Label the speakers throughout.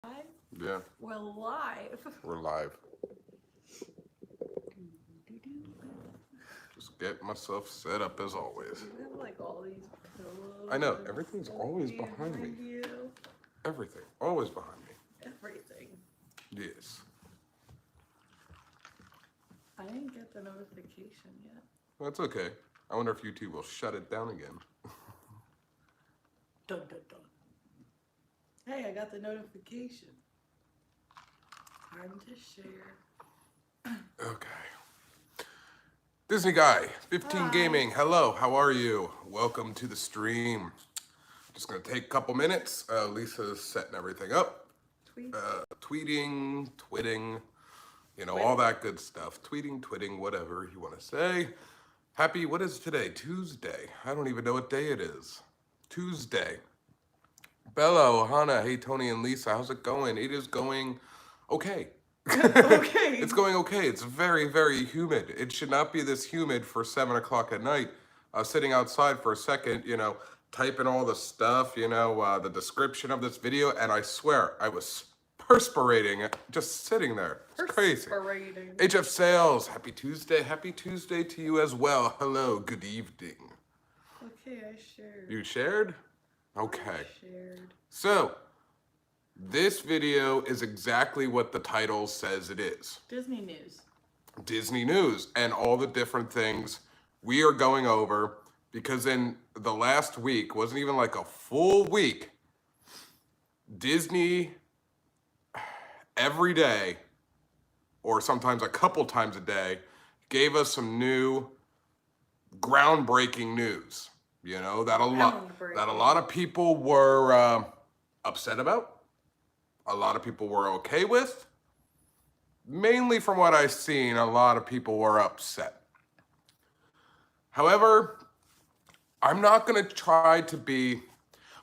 Speaker 1: Yeah.
Speaker 2: We're live.
Speaker 1: We're live. Just get myself set up as always.
Speaker 2: You have like all these pillows.
Speaker 1: I know, everything's always behind me.
Speaker 2: You.
Speaker 1: Everything. Always behind me.
Speaker 2: Everything.
Speaker 1: Yes.
Speaker 2: I didn't get the notification yet.
Speaker 1: That's okay. I wonder if YouTube will shut it down again.
Speaker 2: Dun dun dun. Hey, I got the notification. Time to share.
Speaker 1: Okay. Disney Guy, 15
Speaker 2: Hi.
Speaker 1: Gaming. Hello, how are you? Welcome to the stream. Just gonna take a couple minutes. Lisa's setting everything up.
Speaker 2: Tweet.
Speaker 1: Tweeting, twitting, you know, all that good stuff. Tweeting, twitting, whatever you want to say. Happy, what is today? Tuesday. I don't even know what day it is. Tuesday. Bella, Ohana, hey Tony and Lisa, how's it going? It is going okay.
Speaker 2: Okay.
Speaker 1: It's going okay. It's very, very humid. It should not be this humid for 7 o'clock at night. Sitting outside for a second, you know, typing all the stuff, you know, the description of this video, and I swear I was perspirating just sitting there. It's crazy.
Speaker 2: Perspirating.
Speaker 1: HF Sales, happy Tuesday. Happy Tuesday to you as well. Hello, good evening.
Speaker 2: Okay, I shared.
Speaker 1: You shared? Okay.
Speaker 2: I shared.
Speaker 1: So, this video is exactly what the title says it is.
Speaker 2: Disney news.
Speaker 1: Disney news and all the different things we are going over, because in the last week, wasn't even like a full week, Disney every day, or sometimes a couple times a day, gave us some new groundbreaking news, you know, that a lot of people were upset about. A lot of people were okay with. Mainly from what I've seen, a lot of people were upset. However, I'm not gonna try to be,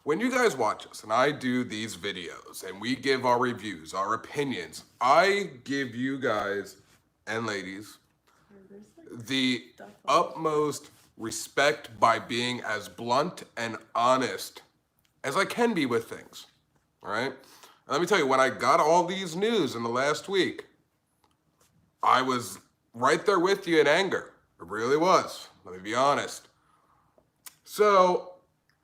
Speaker 1: when you guys watch us and I do these videos and we give our reviews, our opinions, I give you guys and ladies the utmost respect by being as blunt and honest as I can be with things, all right? And let me tell you, when I got all these news in the last week, I was right there with you in anger. It really was, let me be honest. So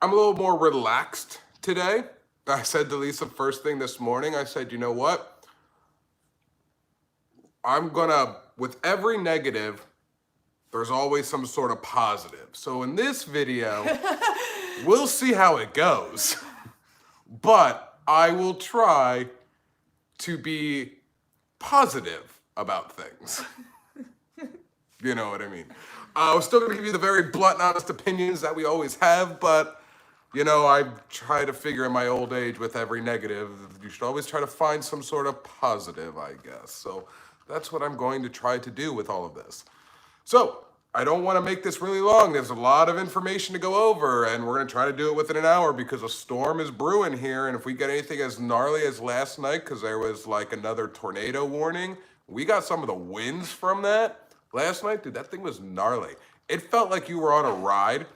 Speaker 1: I'm a little more relaxed today. I said to Lisa first thing this morning, I said, you know what? I'm gonna, with every negative, there's always some sort of positive. So in this video, we'll see how it goes. But I will try to be positive about things. You know what I mean? I was still gonna give you the very blunt and honest opinions that we always have, but you know, I try to figure in my old age with every negative, you should always try to find some sort of positive, I guess. So that's what I'm going to try to do with all of this. So I don't want to make this really long. There's a lot of information to go over, and we're going to try to do it within an hour because a storm is brewing here. And if we get anything as gnarly as last night, because there was like another tornado warning, we got some of the winds from that last night. Dude, that thing was gnarly. It felt like you were on a ride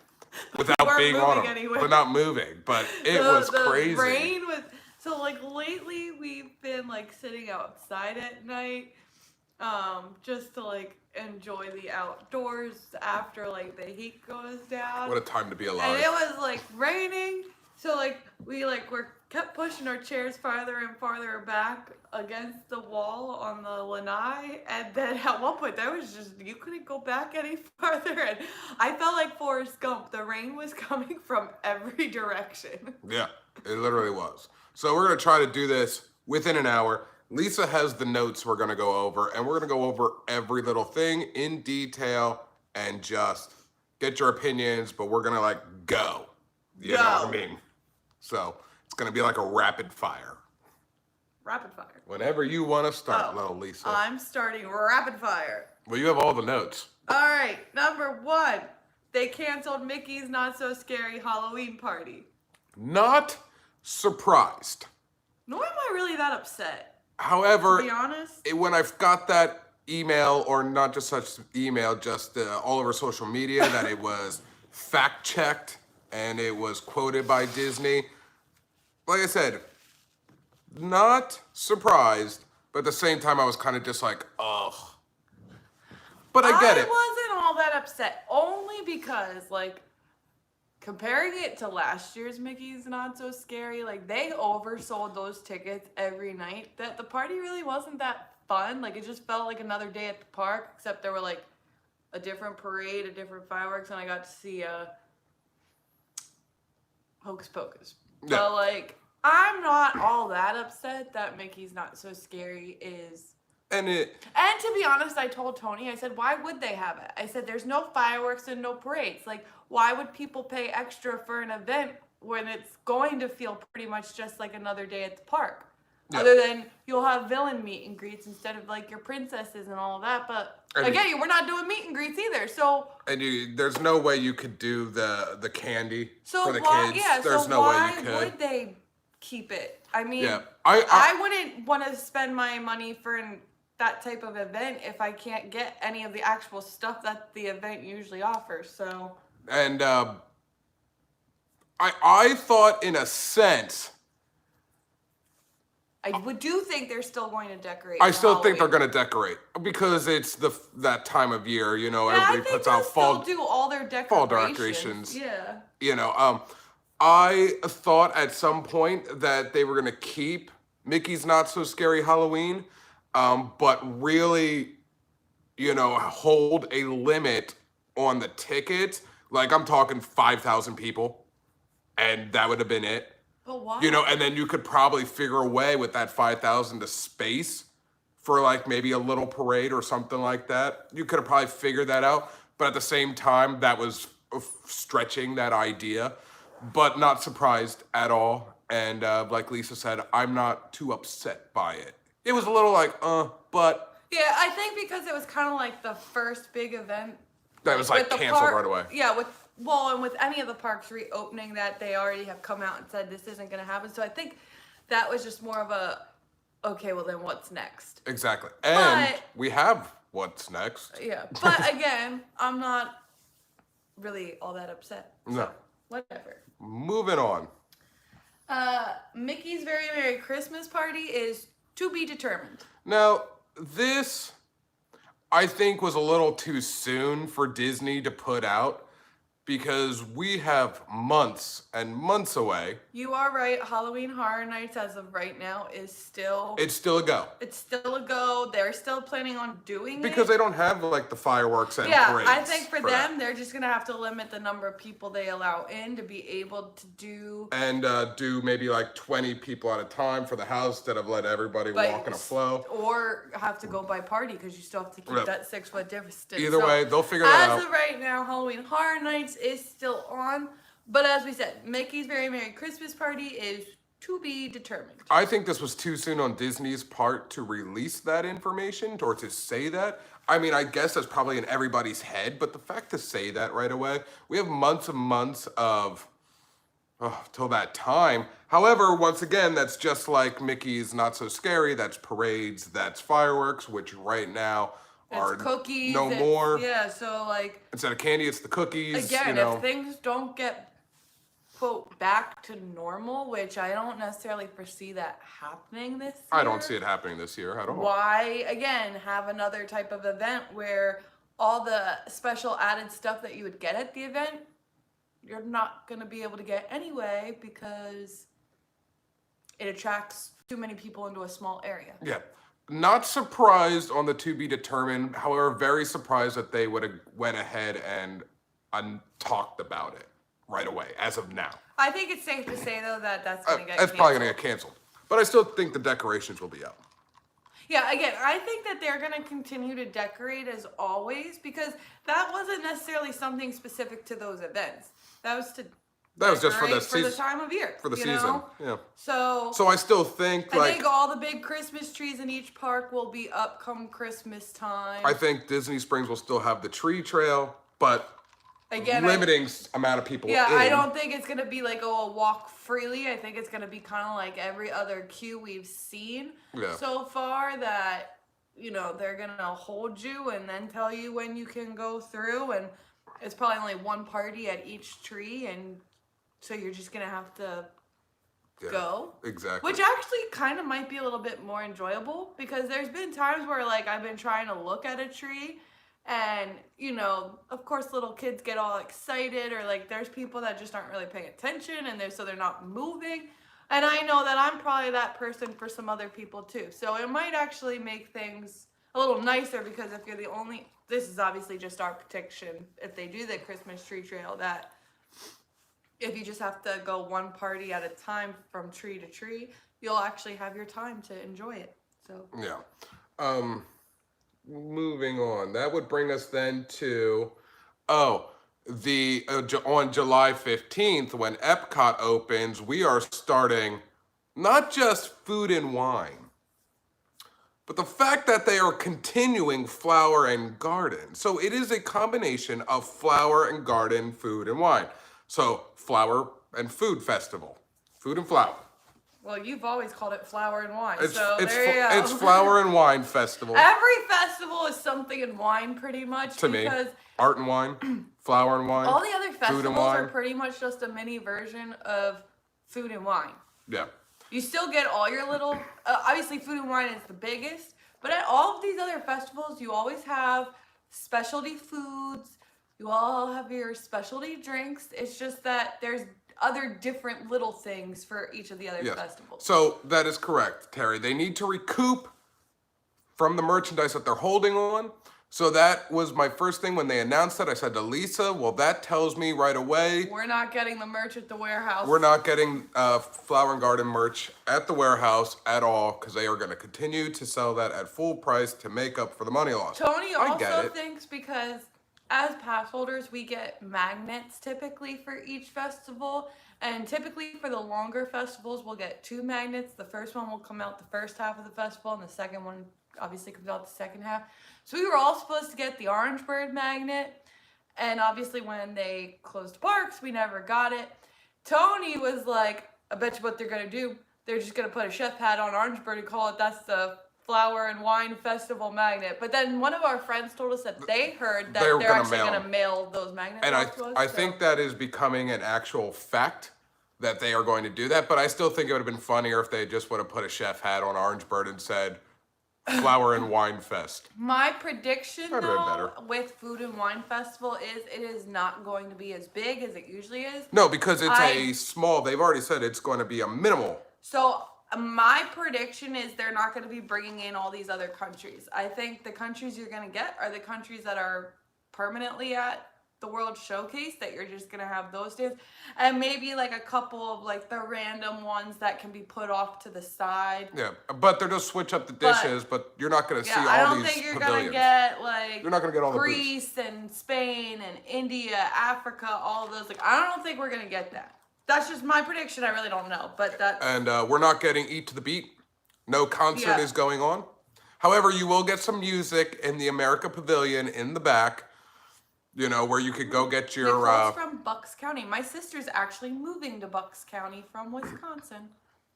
Speaker 1: without being on it, but not moving. But it was crazy.
Speaker 2: The rain was, so like lately we've been like sitting outside at night, just to like enjoy the outdoors after like the heat goes down.
Speaker 1: What a time to be alive.
Speaker 2: And it was like raining, so like we kept pushing our chairs farther and farther back against the wall on the lanai, and then at one point there was just, you couldn't go back any farther, and I felt like Forrest Gump. The rain was coming from every direction.
Speaker 1: Yeah, it literally was. So we're gonna try to do this within an hour. Lisa has the notes we're gonna go over, and we're gonna go over every little thing in detail and just get your opinions, but we're gonna like go. You know what I mean? So it's gonna be like a rapid fire.
Speaker 2: Rapid fire.
Speaker 1: Whenever you wanna start, little Lisa.
Speaker 2: I'm starting rapid fire.
Speaker 1: Well, you have all the notes.
Speaker 2: All right, number 1. They canceled Mickey's Not So Scary Halloween party.
Speaker 1: Not surprised.
Speaker 2: Nor am I really that upset.
Speaker 1: However,
Speaker 2: To be honest,
Speaker 1: when I've got that email, or not just such email, just all over social media, that it was fact-checked and it was quoted by Disney, like I said, not surprised, but at the same time, I was kind of just like, ugh. But I get it.
Speaker 2: I wasn't all that upset, only because, like, comparing it to last year's Mickey's Not So Scary, like, they oversold those tickets every night, that the party really wasn't that fun. Like, it just felt like another day at the park, except there were, like, a different parade, a different fireworks, and I got to see Hocus Pocus.
Speaker 1: Yeah.
Speaker 2: But, like, I'm not all that upset that Mickey's Not So Scary is...
Speaker 1: And
Speaker 2: to be honest, I told Tony, I said, why would they have it? I said, there's no fireworks and no parades. Like, why would people pay extra for an event when it's going to feel pretty much just like another day at the park? Yeah. Other than you'll have villain meet and greets instead of like your princesses and all of that. But again, we're not doing meet and greets either. So
Speaker 1: there's no way you could do the candy for the kids.
Speaker 2: Yeah,
Speaker 1: there's no way you could.
Speaker 2: Why would they keep it? I mean,
Speaker 1: yeah.
Speaker 2: I wouldn't want to spend my money for that type of event if I can't get any of the actual stuff that the event usually offers. So.
Speaker 1: And I thought, in a sense,
Speaker 2: I do think they're still going to decorate.
Speaker 1: I still think they're going to decorate because it's that time of year. You know, everybody puts out
Speaker 2: fall. Do all their decorations.
Speaker 1: Fall decorations.
Speaker 2: Yeah.
Speaker 1: You know, I thought at some point that they were going to keep Mickey's Not So Scary Halloween. But really, you know, hold a limit on the tickets. Like, I'm talking 5,000 people, and that would have been it.
Speaker 2: But why?
Speaker 1: You know, and then you could probably figure a way with that 5,000 to space for, like, maybe a little parade or something like that. You could have probably figured that out. But at the same time, that was stretching that idea. But not surprised at all. And like Lisa said, I'm not too upset by it. It was a little like, but...
Speaker 2: Yeah, I think because it was kind of like the first big event...
Speaker 1: That was like canceled right away.
Speaker 2: Yeah, with any of the parks reopening that they already have come out and said this isn't going to happen. So I think that was just more of a, okay, well then what's next?
Speaker 1: Exactly. And we have what's next.
Speaker 2: Yeah, but again, I'm not really all that upset. So,
Speaker 1: no.
Speaker 2: Whatever.
Speaker 1: Moving on.
Speaker 2: Mickey's Very Merry Christmas Party is... to be determined.
Speaker 1: Now, this, I think, was a little too soon for Disney to put out because we have months and months away.
Speaker 2: You are right. Halloween Horror Nights, as of right now, is still...
Speaker 1: It's still a go.
Speaker 2: It's still a go. They're still planning on doing
Speaker 1: because they don't have, like, the fireworks and parades.
Speaker 2: I think for them, they're just going to have to limit the number of people they allow in to be able to do...
Speaker 1: And do maybe, like, 20 people at a time for the house instead of let everybody walk in a flow.
Speaker 2: Or have to go by party because you still have to keep that 6-foot distance.
Speaker 1: Either way, they'll figure that out.
Speaker 2: As of right now, Halloween Horror Nights is still on, but as we said, Mickey's Very Merry Christmas Party is to be determined.
Speaker 1: I think this was too soon on Disney's part to release that information or to say that. I mean, I guess that's probably in everybody's head, but the fact to say that right away, we have months and months of till that time. However, once again, that's just like Mickey's Not So Scary. That's parades, that's fireworks, which right now are
Speaker 2: cookies,
Speaker 1: no more.
Speaker 2: Yeah, so like...
Speaker 1: Instead of candy, it's the cookies.
Speaker 2: Again, if things don't get, quote, back to normal, which I don't necessarily foresee that happening this year.
Speaker 1: I don't see it happening this year at all.
Speaker 2: Why, again, have another type of event where all the special added stuff that you would get at the event, you're not going to be able to get anyway because it attracts too many people into a small area.
Speaker 1: Yeah. Not surprised on the to be determined. However, very surprised that they would have went ahead and talked about it right away, as of now.
Speaker 2: I think it's safe to say, though, that that's going to get
Speaker 1: canceled. That's probably going to get canceled. But I still think the decorations will be out.
Speaker 2: Yeah, again, I think that they're going to continue to decorate as always because that wasn't necessarily something specific to those events. That was just for the season. For the time of year.
Speaker 1: For the season, yeah.
Speaker 2: So
Speaker 1: I still think
Speaker 2: I think all the big Christmas trees in each park will be up come Christmas time.
Speaker 1: I think Disney Springs will still have the tree trail, but
Speaker 2: again,
Speaker 1: limiting amount of people.
Speaker 2: Yeah, I don't think it's gonna be like a walk freely. I think it's gonna be kind of like every other queue we've seen so far that they're gonna hold you and then tell you when you can go through, and it's probably only one party at each tree, and so you're just gonna have to go.
Speaker 1: Exactly.
Speaker 2: Which actually kind of might be a little bit more enjoyable, because there's been times where like I've been trying to look at a tree and, you know, of course little kids get all excited, or like there's people that just aren't really paying attention and they're not moving. And I know that I'm probably that person for some other people too. So it might actually make things a little nicer, because if you're the only, this is obviously just our prediction, if they do the Christmas tree trail, that if you just have to go one party at a time from tree to tree, you'll actually have your time to enjoy it. So
Speaker 1: yeah. Moving on. That would bring us then to on July 15th, when Epcot opens, we are starting not just food and wine, but the fact that they are continuing flower and garden. So it is a combination of flower and garden, food and wine. So flower and food festival, food and flower.
Speaker 2: well, you've always called it flower and wine,
Speaker 1: It's
Speaker 2: so
Speaker 1: it's
Speaker 2: there you go.
Speaker 1: it's flower and wine festival
Speaker 2: Every festival is something in wine, pretty much.
Speaker 1: to me.
Speaker 2: Because
Speaker 1: Art and wine, flower and wine.
Speaker 2: all the other
Speaker 1: food and
Speaker 2: festivals
Speaker 1: wine.
Speaker 2: are pretty much just a mini version of food and wine.
Speaker 1: Yeah.
Speaker 2: You still get all your little, obviously food and wine is the biggest, but at all of these other festivals, you always have specialty foods, you all have your specialty drinks. It's just that there's other different little things for each of the other
Speaker 1: Yes.
Speaker 2: festivals.
Speaker 1: So that is correct, Terry. They need to recoup from the merchandise that they're holding on. So that was my first thing when they announced it. I said to Lisa, well, that tells me right away
Speaker 2: We're not getting the merch at the warehouse.
Speaker 1: we're not getting flower and garden merch at the warehouse at all, because they are going to continue to sell that at full price to make up for the money lost.
Speaker 2: Tony
Speaker 1: I get
Speaker 2: also
Speaker 1: it.
Speaker 2: thinks, because as pass holders, we get magnets typically for each festival. And typically for the longer festivals, we'll get 2 magnets. The first one will come out the first half of the festival, and the second one obviously comes out the second half. So we were all supposed to get the Orange Bird magnet. And obviously when they closed parks, we never got it. Tony was like, I bet you what they're going to do. They're just going to put a chef hat on Orange Bird and call it, that's the Flower and Wine Festival magnet. But then one of our friends told us that they heard that they're actually going to mail those magnets
Speaker 1: And
Speaker 2: off to us.
Speaker 1: I think that is becoming an actual fact that they are going to do that. But I still think it would have been funnier if they just would have put a chef hat on Orange Bird and said Flower and Wine Fest.
Speaker 2: My prediction,
Speaker 1: That'd have been
Speaker 2: though,
Speaker 1: better.
Speaker 2: with Food and Wine Festival is it is not going to be as big as it usually is.
Speaker 1: No, because it's a small, they've already said it's going to be a minimal.
Speaker 2: So my prediction is they're not going to be bringing in all these other countries. I think the countries you're going to get are the countries that are permanently at the World Showcase, that you're just going to have those stands, and maybe like a couple of like the random ones that can be put off to the side.
Speaker 1: Yeah, but they're just switch up the dishes, but you're not going to see all these
Speaker 2: I don't think you're
Speaker 1: pavilions.
Speaker 2: going to get like
Speaker 1: You're not going to get all the booths.
Speaker 2: Greece and Spain and India, Africa, all of those. Like, I don't think we're going to get that. That's just my prediction. I really don't know, but that's...
Speaker 1: And we're not getting Eat to the Beat. No concert
Speaker 2: Yeah.
Speaker 1: is going on. However, you will get some music in the America Pavilion in the back, you know, where you could go get your...
Speaker 2: Nicole's from Bucks County. My sister's actually moving to Bucks County from Wisconsin.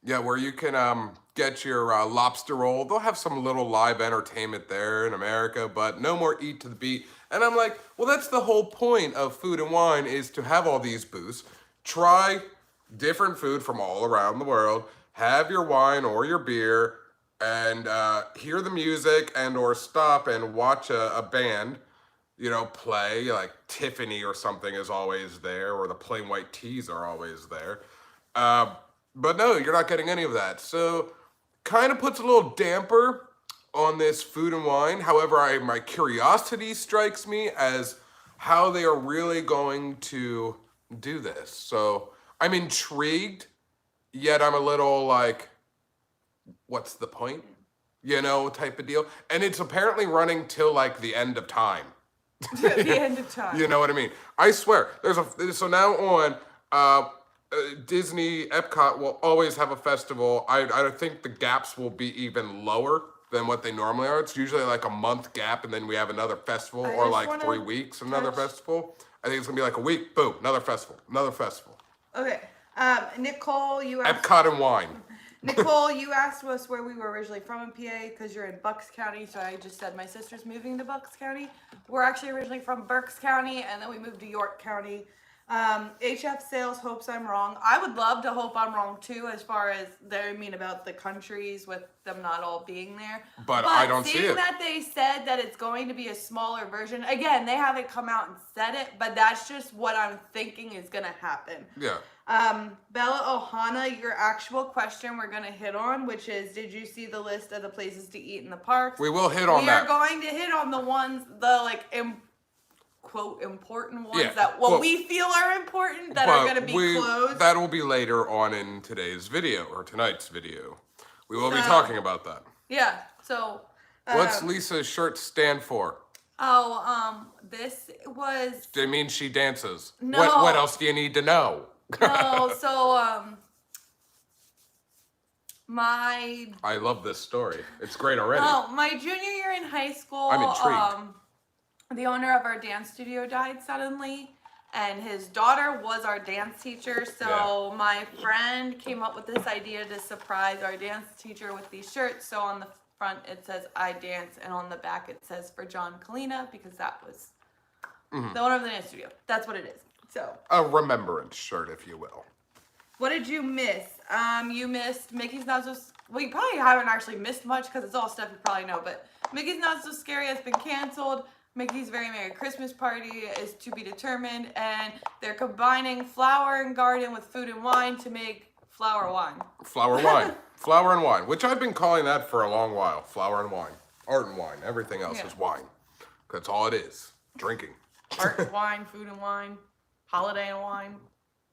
Speaker 1: Yeah, where you can get your lobster roll. They'll have some little live entertainment there in America, but no more Eat to the Beat. And I'm like, well, that's the whole point of Food and Wine, is to have all these booths. Try different food from all around the world. Have your wine or your beer, and hear the music, and or stop and watch a band, you know, play. Like Tiffany or something is always there, or the Plain White Teas are always there. But no, you're not getting any of that. So kind of puts a little damper on this Food and Wine. However, my curiosity strikes me as how they are really going to do this. So I'm intrigued, yet I'm a little like, what's the point? You know, type of deal. And it's apparently running till like the end of time.
Speaker 2: The end of time.
Speaker 1: You know what I mean? I swear. So now on, Disney Epcot will always have a festival. I think the gaps will be even lower than what they normally are. It's usually like a month gap, and then we have another festival, or like 3 weeks, another festival. I think it's gonna be like a week, boom, another festival, another festival.
Speaker 2: Okay. Nicole, you asked...
Speaker 1: Epcot and wine.
Speaker 2: Nicole, you asked us where we were originally from in PA, because you're in Bucks County, so I just said my sister's moving to Bucks County. We're actually originally from Berks County, and then we moved to York County. HF Sales hopes I'm wrong. I would love to hope I'm wrong too, as far as they mean about the countries with them not all being there.
Speaker 1: But I don't see
Speaker 2: seeing
Speaker 1: it.
Speaker 2: that they said that it's going to be a smaller version, again, they haven't come out and said it, but that's just what I'm thinking is going to happen.
Speaker 1: Yeah.
Speaker 2: Bella Ohana, your actual question we're going to hit on, which is, did you see the list of the places to eat in the parks?
Speaker 1: We will hit on
Speaker 2: We
Speaker 1: that.
Speaker 2: are going to hit on the ones, quote, important ones
Speaker 1: Yeah,
Speaker 2: that we feel are important that are going to be closed.
Speaker 1: That will be later on in today's video, or tonight's video. We will be talking about that.
Speaker 2: Yeah, so...
Speaker 1: What's Lisa's shirt stand for?
Speaker 2: This was...
Speaker 1: It means she dances.
Speaker 2: No.
Speaker 1: What else do you need to know?
Speaker 2: No, so, my...
Speaker 1: I love this story. It's great already.
Speaker 2: Oh, my junior year in high school...
Speaker 1: I'm intrigued.
Speaker 2: The owner of our dance studio died suddenly, and his daughter was our dance teacher. So my friend came up with this idea to surprise our dance teacher with these shirts. So on the front it says "I dance," and on the back it says "For John Kalina," because that was the owner of the dance studio. That's what it is. So
Speaker 1: a remembrance shirt, if you will.
Speaker 2: What did you miss? You missed Mickey's Not So... Well, you probably haven't actually missed much because it's all stuff you probably know. But Mickey's Not So Scary has been canceled. Mickey's Very Merry Christmas Party is to be determined, and they're combining flower and garden with food and wine to make flower wine.
Speaker 1: Flower wine. Flower and wine, which I've been calling that for a long while. Flower and wine. Art and wine. Everything else is wine. That's all it is. Drinking.
Speaker 2: Art and wine, food and wine, holiday and wine.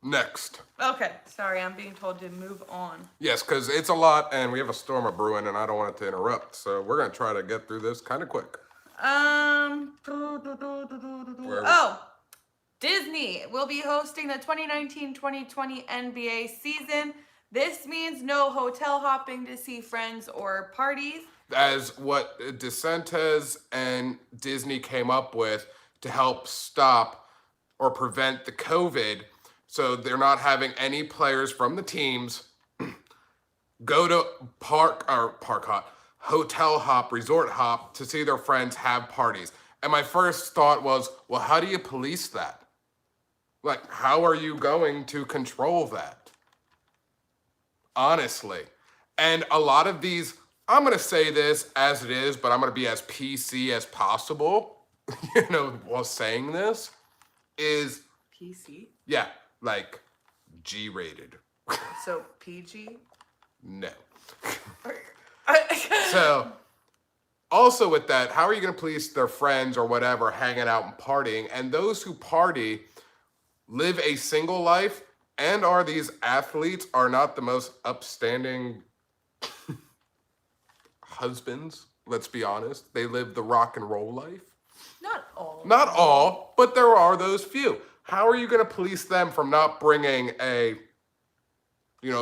Speaker 1: Next.
Speaker 2: Okay, sorry, I'm being told to move on.
Speaker 1: Yes, because it's a lot, and we have a storm of brewing, and I don't want it to interrupt. So we're going to try to get through this kind of quick.
Speaker 2: Disney will be hosting the 2019-2020 NBA season. This means no hotel hopping to see friends or parties.
Speaker 1: As what DeSantis and Disney came up with to help stop or prevent the COVID, so they're not having any players from the teams go to hotel hop, resort hop to see their friends have parties. And my first thought was, well, how do you police that? Like, how are you going to control that? Honestly. And a lot of these, I'm going to say this as it is, but I'm going to be as PC as possible, while saying this, is...
Speaker 2: PC?
Speaker 1: Yeah, like G-rated.
Speaker 2: So, PG?
Speaker 1: No. So, also with that, how are you going to police their friends or whatever hanging out and partying? And those who party live a single life and are these athletes are not the most upstanding husbands, let's be honest. They live the rock and roll life.
Speaker 2: Not all.
Speaker 1: Not all, but there are those few. How are you going to police them from not bringing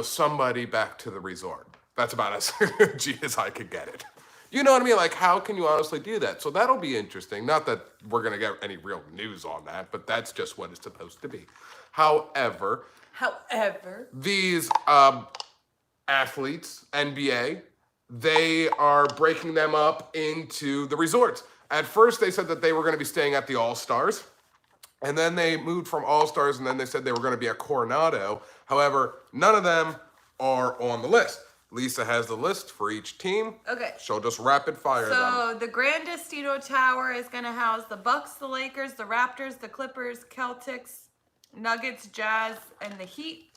Speaker 1: somebody back to the resort? That's about as G as I could get it. You know what I mean? Like, how can you honestly do that? So that'll be interesting. Not that we're going to get any real news on that, but that's just what it's supposed to be. However, these athletes, NBA, they are breaking them up into the resorts. At first, they said that they were going to be staying at the All-Stars. And then they moved from All-Stars, and then they said they were going to be at Coronado. However, none of them are on the list. Lisa has the list for each team. Okay. She'll just rapid fire them.
Speaker 2: So the Grand Destino Tower is going to house the Bucks, the Lakers, the Raptors, the Clippers, Celtics, Nuggets, Jazz, and the Heat.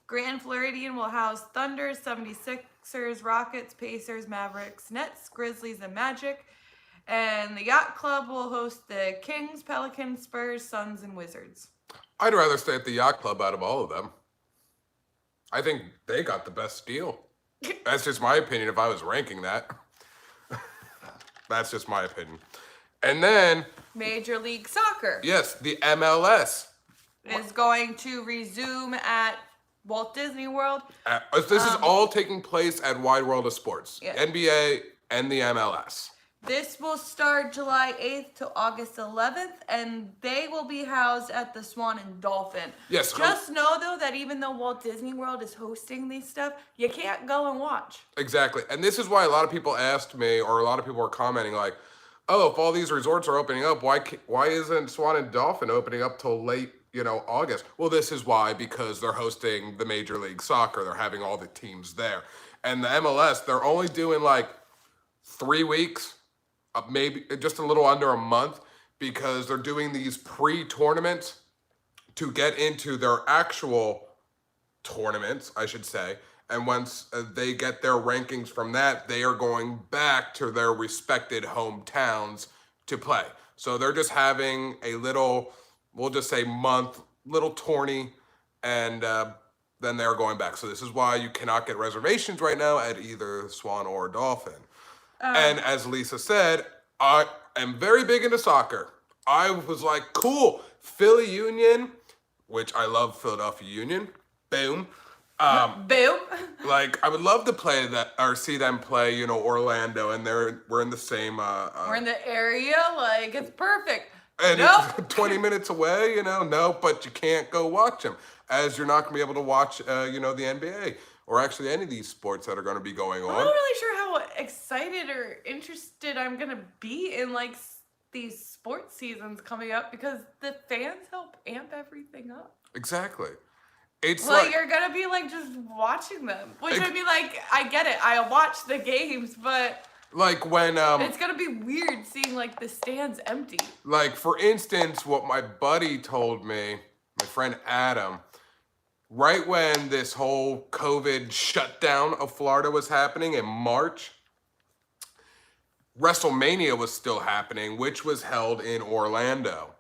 Speaker 2: Grand Floridian will house Thunder, 76ers, Rockets, Pacers, Mavericks, Nets, Grizzlies, and Magic. And the Yacht Club will host the Kings, Pelicans, Spurs, Suns, and Wizards.
Speaker 1: I'd rather stay at the Yacht Club out of all of them. I think they got the best deal. That's just my opinion if I was ranking that. That's just my opinion. And then...
Speaker 2: Major League Soccer.
Speaker 1: Yes, the MLS.
Speaker 2: Is going to resume at Walt Disney World.
Speaker 1: This is all taking place at Wide World of Sports.
Speaker 2: Yeah.
Speaker 1: NBA and the MLS.
Speaker 2: This will start July 8th to August 11th, and they will be housed at the Swan and Dolphin.
Speaker 1: Yes.
Speaker 2: Just know, though, that even though Walt Disney World is hosting these stuff, you can't go and watch.
Speaker 1: Exactly. And this is why a lot of people asked me, or a lot of people were commenting like, oh, if all these resorts are opening up, why isn't Swan and Dolphin opening up till late, August. Well, this is why, because they're hosting the Major League Soccer. They're having all the teams there. And the MLS, they're only doing like 3 weeks, maybe just a little under a month, because they're doing these pre-tournaments to get into their actual tournaments, I should say. And once they get their rankings from that, they are going back to their respected hometowns to play. So they're just having a little, we'll just say month, little tourney, and then they're going back. So this is why you cannot get reservations right now at either Swan or Dolphin. And as Lisa said, I am very big into soccer. I was like, cool, Philly Union, which I love Philadelphia Union. Boom.
Speaker 2: Boom.
Speaker 1: Like, I would love to play that or see them play, Orlando, and we're in the same.
Speaker 2: We're in the area, like it's perfect.
Speaker 1: And
Speaker 2: Nope.
Speaker 1: it's 20 minutes away, no, but you can't go watch them, as you're not gonna be able to watch, the NBA or actually any of these sports that are gonna be going on.
Speaker 2: I'm not really sure how excited or interested I'm gonna be in like these sports seasons coming up, because the fans help amp everything up.
Speaker 1: Exactly. It's
Speaker 2: Like you're gonna be like just watching them, which would be like, I get it, I watch the games, but
Speaker 1: like when
Speaker 2: it's gonna be weird seeing like the stands empty.
Speaker 1: like, for instance, what my buddy told me, my friend Adam, right when this whole COVID shutdown of Florida was happening in March, WrestleMania was still happening, which was held in Orlando.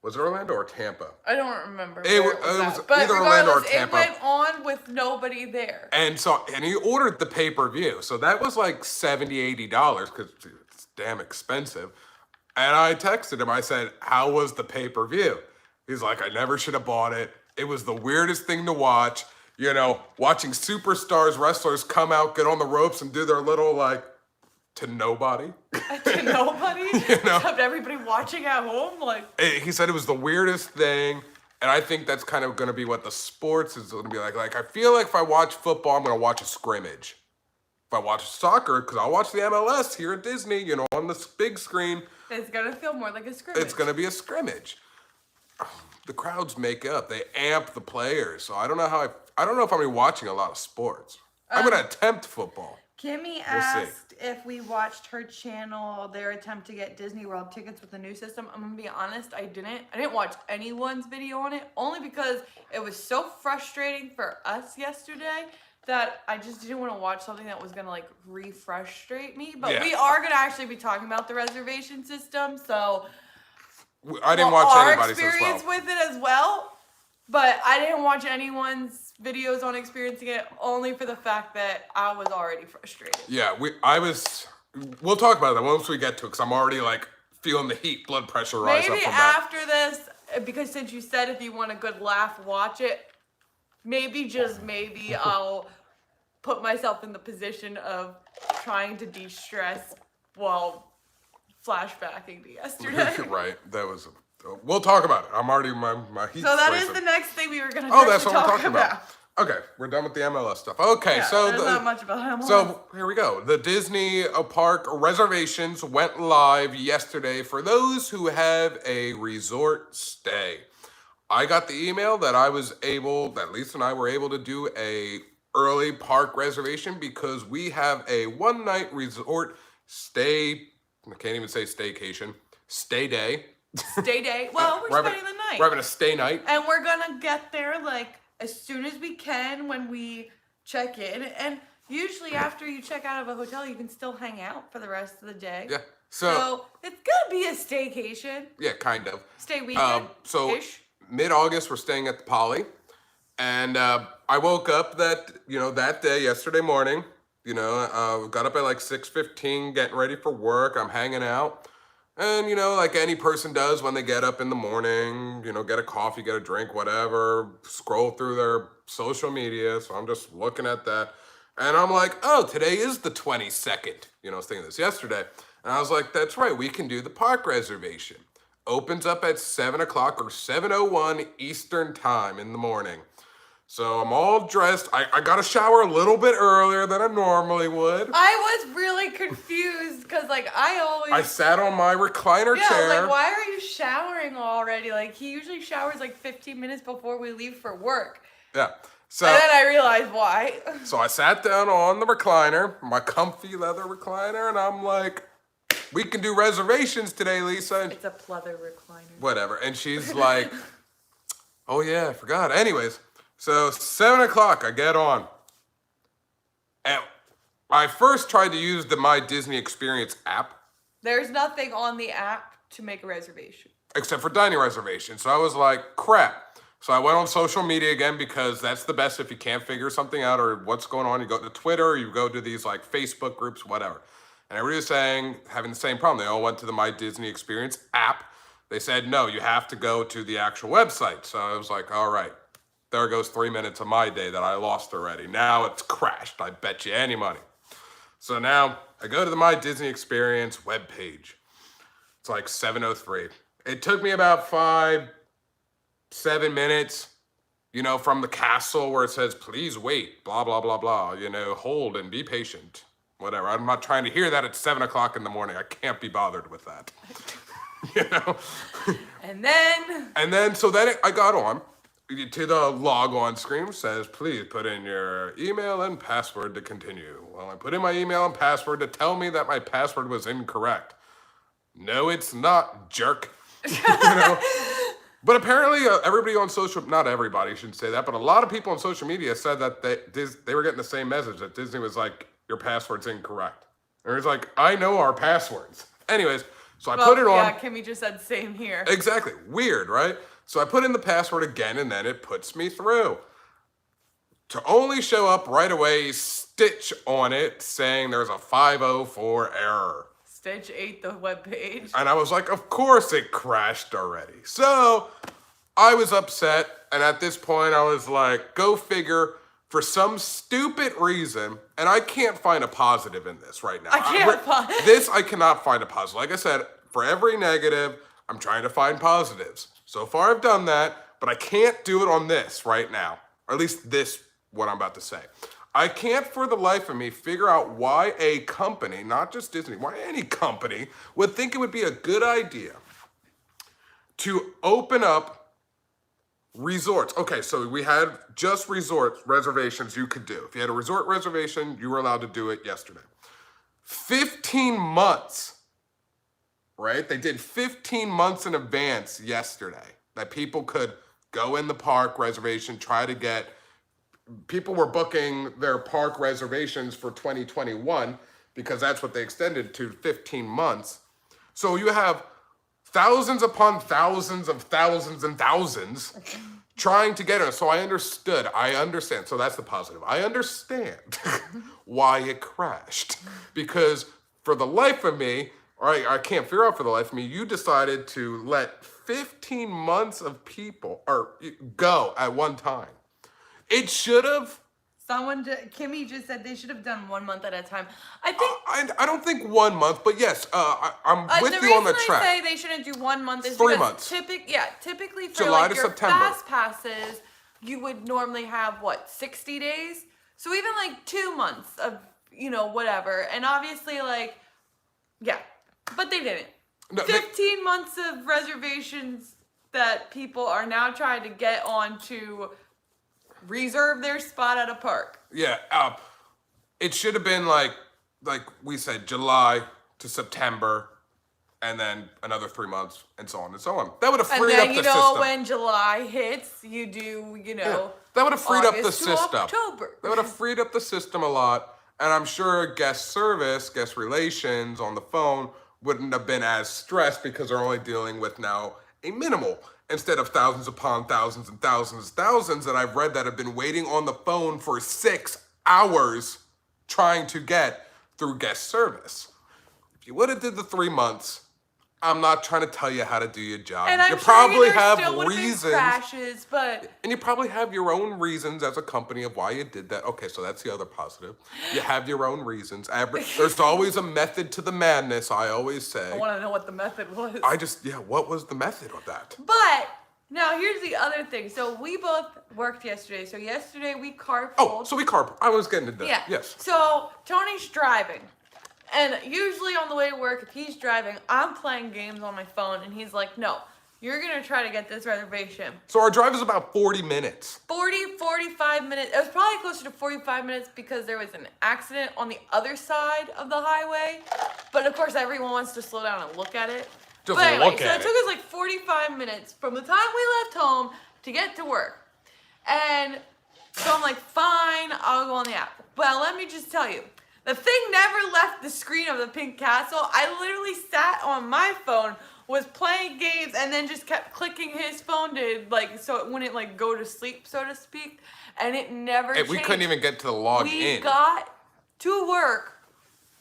Speaker 1: Was it Orlando or Tampa?
Speaker 2: I don't remember.
Speaker 1: It
Speaker 2: where
Speaker 1: was
Speaker 2: at. But
Speaker 1: either Orlando or
Speaker 2: regardless,
Speaker 1: Tampa.
Speaker 2: it went on with nobody there.
Speaker 1: And he ordered the pay-per-view. So that was like $70, $80 because it's damn expensive. And I texted him. I said, how was the pay-per-view? He's like, I never should have bought it. It was the weirdest thing to watch. Watching superstars, wrestlers come out, get on the ropes, and do their little, like, to nobody.
Speaker 2: To nobody? Except everybody watching at home? Like,
Speaker 1: He said it was the weirdest thing. And I think that's kind of going to be what the sports is going to be like. Like, I feel like if I watch football, I'm going to watch a scrimmage. If I watch soccer, because I'll watch the MLS here at Disney, on the big screen.
Speaker 2: it's gonna feel more like a scrimmage.
Speaker 1: It's going to be a scrimmage. The crowds make up. They amp the players. So I don't know if I'm going to be watching a lot of sports. I'm going to attempt football.
Speaker 2: Kimmy asked if we watched her channel, their attempt to get Disney World tickets with the new system. I'm gonna be honest, I didn't watch anyone's video on it, only because it was so frustrating for us yesterday that I just didn't want to watch something that was gonna like refrustrate me. But
Speaker 1: Yeah.
Speaker 2: we are gonna actually be talking about the reservation system, so
Speaker 1: I didn't watch
Speaker 2: our
Speaker 1: anybody's as well.
Speaker 2: experience with it as well. But I didn't watch anyone's videos on experiencing it, only for the fact that I was already frustrated.
Speaker 1: Yeah, we'll talk about that once we get to it, because I'm already like feeling the heat, blood pressure rise up
Speaker 2: Maybe
Speaker 1: from that.
Speaker 2: after this, because since you said if you want a good laugh, watch it. Maybe, just maybe, I'll put myself in the position of trying to de-stress while flashbacking to yesterday.
Speaker 1: Right, that was. We'll talk about it. I'm already my heat's
Speaker 2: So that
Speaker 1: racing.
Speaker 2: is the next thing we were going to
Speaker 1: that's what we're
Speaker 2: talk
Speaker 1: talking
Speaker 2: about.
Speaker 1: Okay, we're done with the MLS stuff. Okay,
Speaker 2: Yeah,
Speaker 1: so
Speaker 2: there's not much about MLS.
Speaker 1: So here we go. The Disney park reservations went live yesterday for those who have a resort stay. I got the email that that Lisa and I were able to do a early park reservation because we have a one-night resort stay. I can't even say staycation. Stay day.
Speaker 2: Stay day. Well, we're spending the night.
Speaker 1: We're having a stay night.
Speaker 2: And we're gonna get there like as soon as we can when we check in. And usually after you check out of a hotel, you can still hang out for the rest of the day.
Speaker 1: Yeah.
Speaker 2: So it's gonna be a staycation.
Speaker 1: Yeah, kind of.
Speaker 2: Stay weekend.
Speaker 1: So mid-August, we're staying at the Poly. And I woke up that day, yesterday morning. Got up at like 6:15, getting ready for work. I'm hanging out. And, like any person does when they get up in the morning, get a coffee, get a drink, whatever, scroll through their social media. So I'm just looking at that. And I'm like, oh, today is the 22nd. I was thinking this yesterday. And I was like, that's right, we can do the park reservation. Opens up at 7 o'clock or 7:01 Eastern time in the morning. So I'm all dressed. I got a shower a little bit earlier than I normally would.
Speaker 2: I was really confused because, like,
Speaker 1: I sat on my recliner
Speaker 2: yeah,
Speaker 1: chair.
Speaker 2: like, why are you showering already? Like, he usually showers like 15 minutes before we leave for work.
Speaker 1: Yeah. So,
Speaker 2: And then I realized why.
Speaker 1: So I sat down on the recliner, my comfy leather recliner, and I'm like, we can do reservations today, Lisa.
Speaker 2: It's a pleather recliner.
Speaker 1: Whatever. And she's like, oh yeah, I forgot. Anyways, so 7 o'clock, I get on. And I first tried to use the My Disney Experience app.
Speaker 2: There's nothing on the app to make a reservation.
Speaker 1: Except for dining reservations. So I was like, crap. So I went on social media again because that's the best if you can't figure something out or what's going on. You go to Twitter, or you go to these like Facebook groups, whatever. And everybody was saying, having the same problem. They all went to the My Disney Experience app. They said, no, you have to go to the actual website. So I was like, all right, there goes 3 minutes of my day that I lost already. Now it's crashed. I bet you any money. So now I go to the My Disney Experience webpage. It's like 7:03. It took me about 7 minutes, from the castle where it says, please wait, blah, blah, blah, blah, hold and be patient, whatever. I'm not trying to hear that at 7 o'clock in the morning. I can't be bothered with that,
Speaker 2: And then,
Speaker 1: so then I got on to the log on screen, which says, please put in your email and password to continue. Well, I put in my email and password to tell me that my password was incorrect. No, it's not, jerk. But apparently everybody on social, not everybody, shouldn't say that, but a lot of people on social media said that they were getting the same message, that Disney was like, your password's incorrect. And it's like, I know our passwords. Anyways, so I put it on.
Speaker 2: Yeah, Kimmy just said same here.
Speaker 1: Exactly. Weird, right? So I put in the password again, and then it puts me through. To only show up right away, Stitch on it, saying there's a 504 error.
Speaker 2: Stitch ate the webpage.
Speaker 1: And I was like, of course it crashed already. So I was upset. And at this point, I was like, go figure, for some stupid reason. And I can't find a positive in this right now. I cannot find a positive. Like I said, for every negative, I'm trying to find positives. So far, I've done that. But I can't do it on this right now. Or at least this, what I'm about to say. I can't for the life of me figure out why a company, not just Disney, why any company would think it would be a good idea to open up resorts. Okay, so we had just resort reservations you could do. If you had a resort reservation, you were allowed to do it yesterday. 15 months, right? They did 15 months in advance yesterday that people could go in the park reservation, try to get. People were booking their park reservations for 2021 because that's what they extended to 15 months. So you have thousands upon thousands of thousands and thousands trying to get it. So I understand. So that's the positive. I understand why it crashed. Because for the life of me, or I can't figure out for the life of me, you decided to let 15 months of people go at one time. It should have.
Speaker 2: Kimmy just said they should have done 1 month at a time. I think.
Speaker 1: I don't think 1 month, but yes, I'm with you on the track.
Speaker 2: The reason I say they shouldn't do 1 month is
Speaker 1: 3 months.
Speaker 2: Typically for
Speaker 1: July
Speaker 2: like
Speaker 1: to
Speaker 2: your
Speaker 1: September.
Speaker 2: fast passes, you would normally have 60 days. So even like 2 months of whatever, and obviously but they didn't.
Speaker 1: No,
Speaker 2: 15 months of reservations that people are now trying to get on to reserve their spot at a park.
Speaker 1: Yeah, it should have been like we said, July to September, and then another 3 months, and so on and so on. That would have freed up the system.
Speaker 2: And then when July hits, you do
Speaker 1: that would have freed up the
Speaker 2: August to
Speaker 1: system.
Speaker 2: October.
Speaker 1: That would have freed up the system a lot, and I'm sure guest relations on the phone wouldn't have been as stressed because they're only dealing with now a minimal. Instead of thousands upon thousands and thousands that I've read that have been waiting on the phone for 6 hours trying to get through guest service. If you would have did the 3 months, I'm not trying to tell you how to do your job.
Speaker 2: And
Speaker 1: you probably have
Speaker 2: reasons. Crashes, but
Speaker 1: and you probably have your own reasons as a company of why you did that. Okay, so that's the other positive. You have your own reasons. There's always a method to the madness, I always say.
Speaker 2: I want to know what the method was.
Speaker 1: what was the method of that?
Speaker 2: But Now, here's the other thing. So we both worked yesterday. So yesterday we carpooled.
Speaker 1: Oh, so we carpool. I was getting to that.
Speaker 2: Yeah.
Speaker 1: Yes.
Speaker 2: So Tony's driving. And usually on the way to work, if he's driving, I'm playing games on my phone. And he's like, no, you're going to try to get this reservation.
Speaker 1: So our drive is about 40 minutes.
Speaker 2: 45 minutes. It was probably closer to 45 minutes because there was an accident on the other side of the highway. But of course, everyone wants to slow down and look at it.
Speaker 1: Just
Speaker 2: but anyway,
Speaker 1: look
Speaker 2: so
Speaker 1: at
Speaker 2: it took us like 45 minutes from the time we left home to get to work. And so I'm like, fine, I'll go on the app. Well, let me just tell you, the thing never left the screen of the pink castle. I literally sat on my phone, was playing games, and then just kept clicking his phone to so it wouldn't go to sleep, so to speak. And it never changed.
Speaker 1: We couldn't even get to the log in.
Speaker 2: We got to work,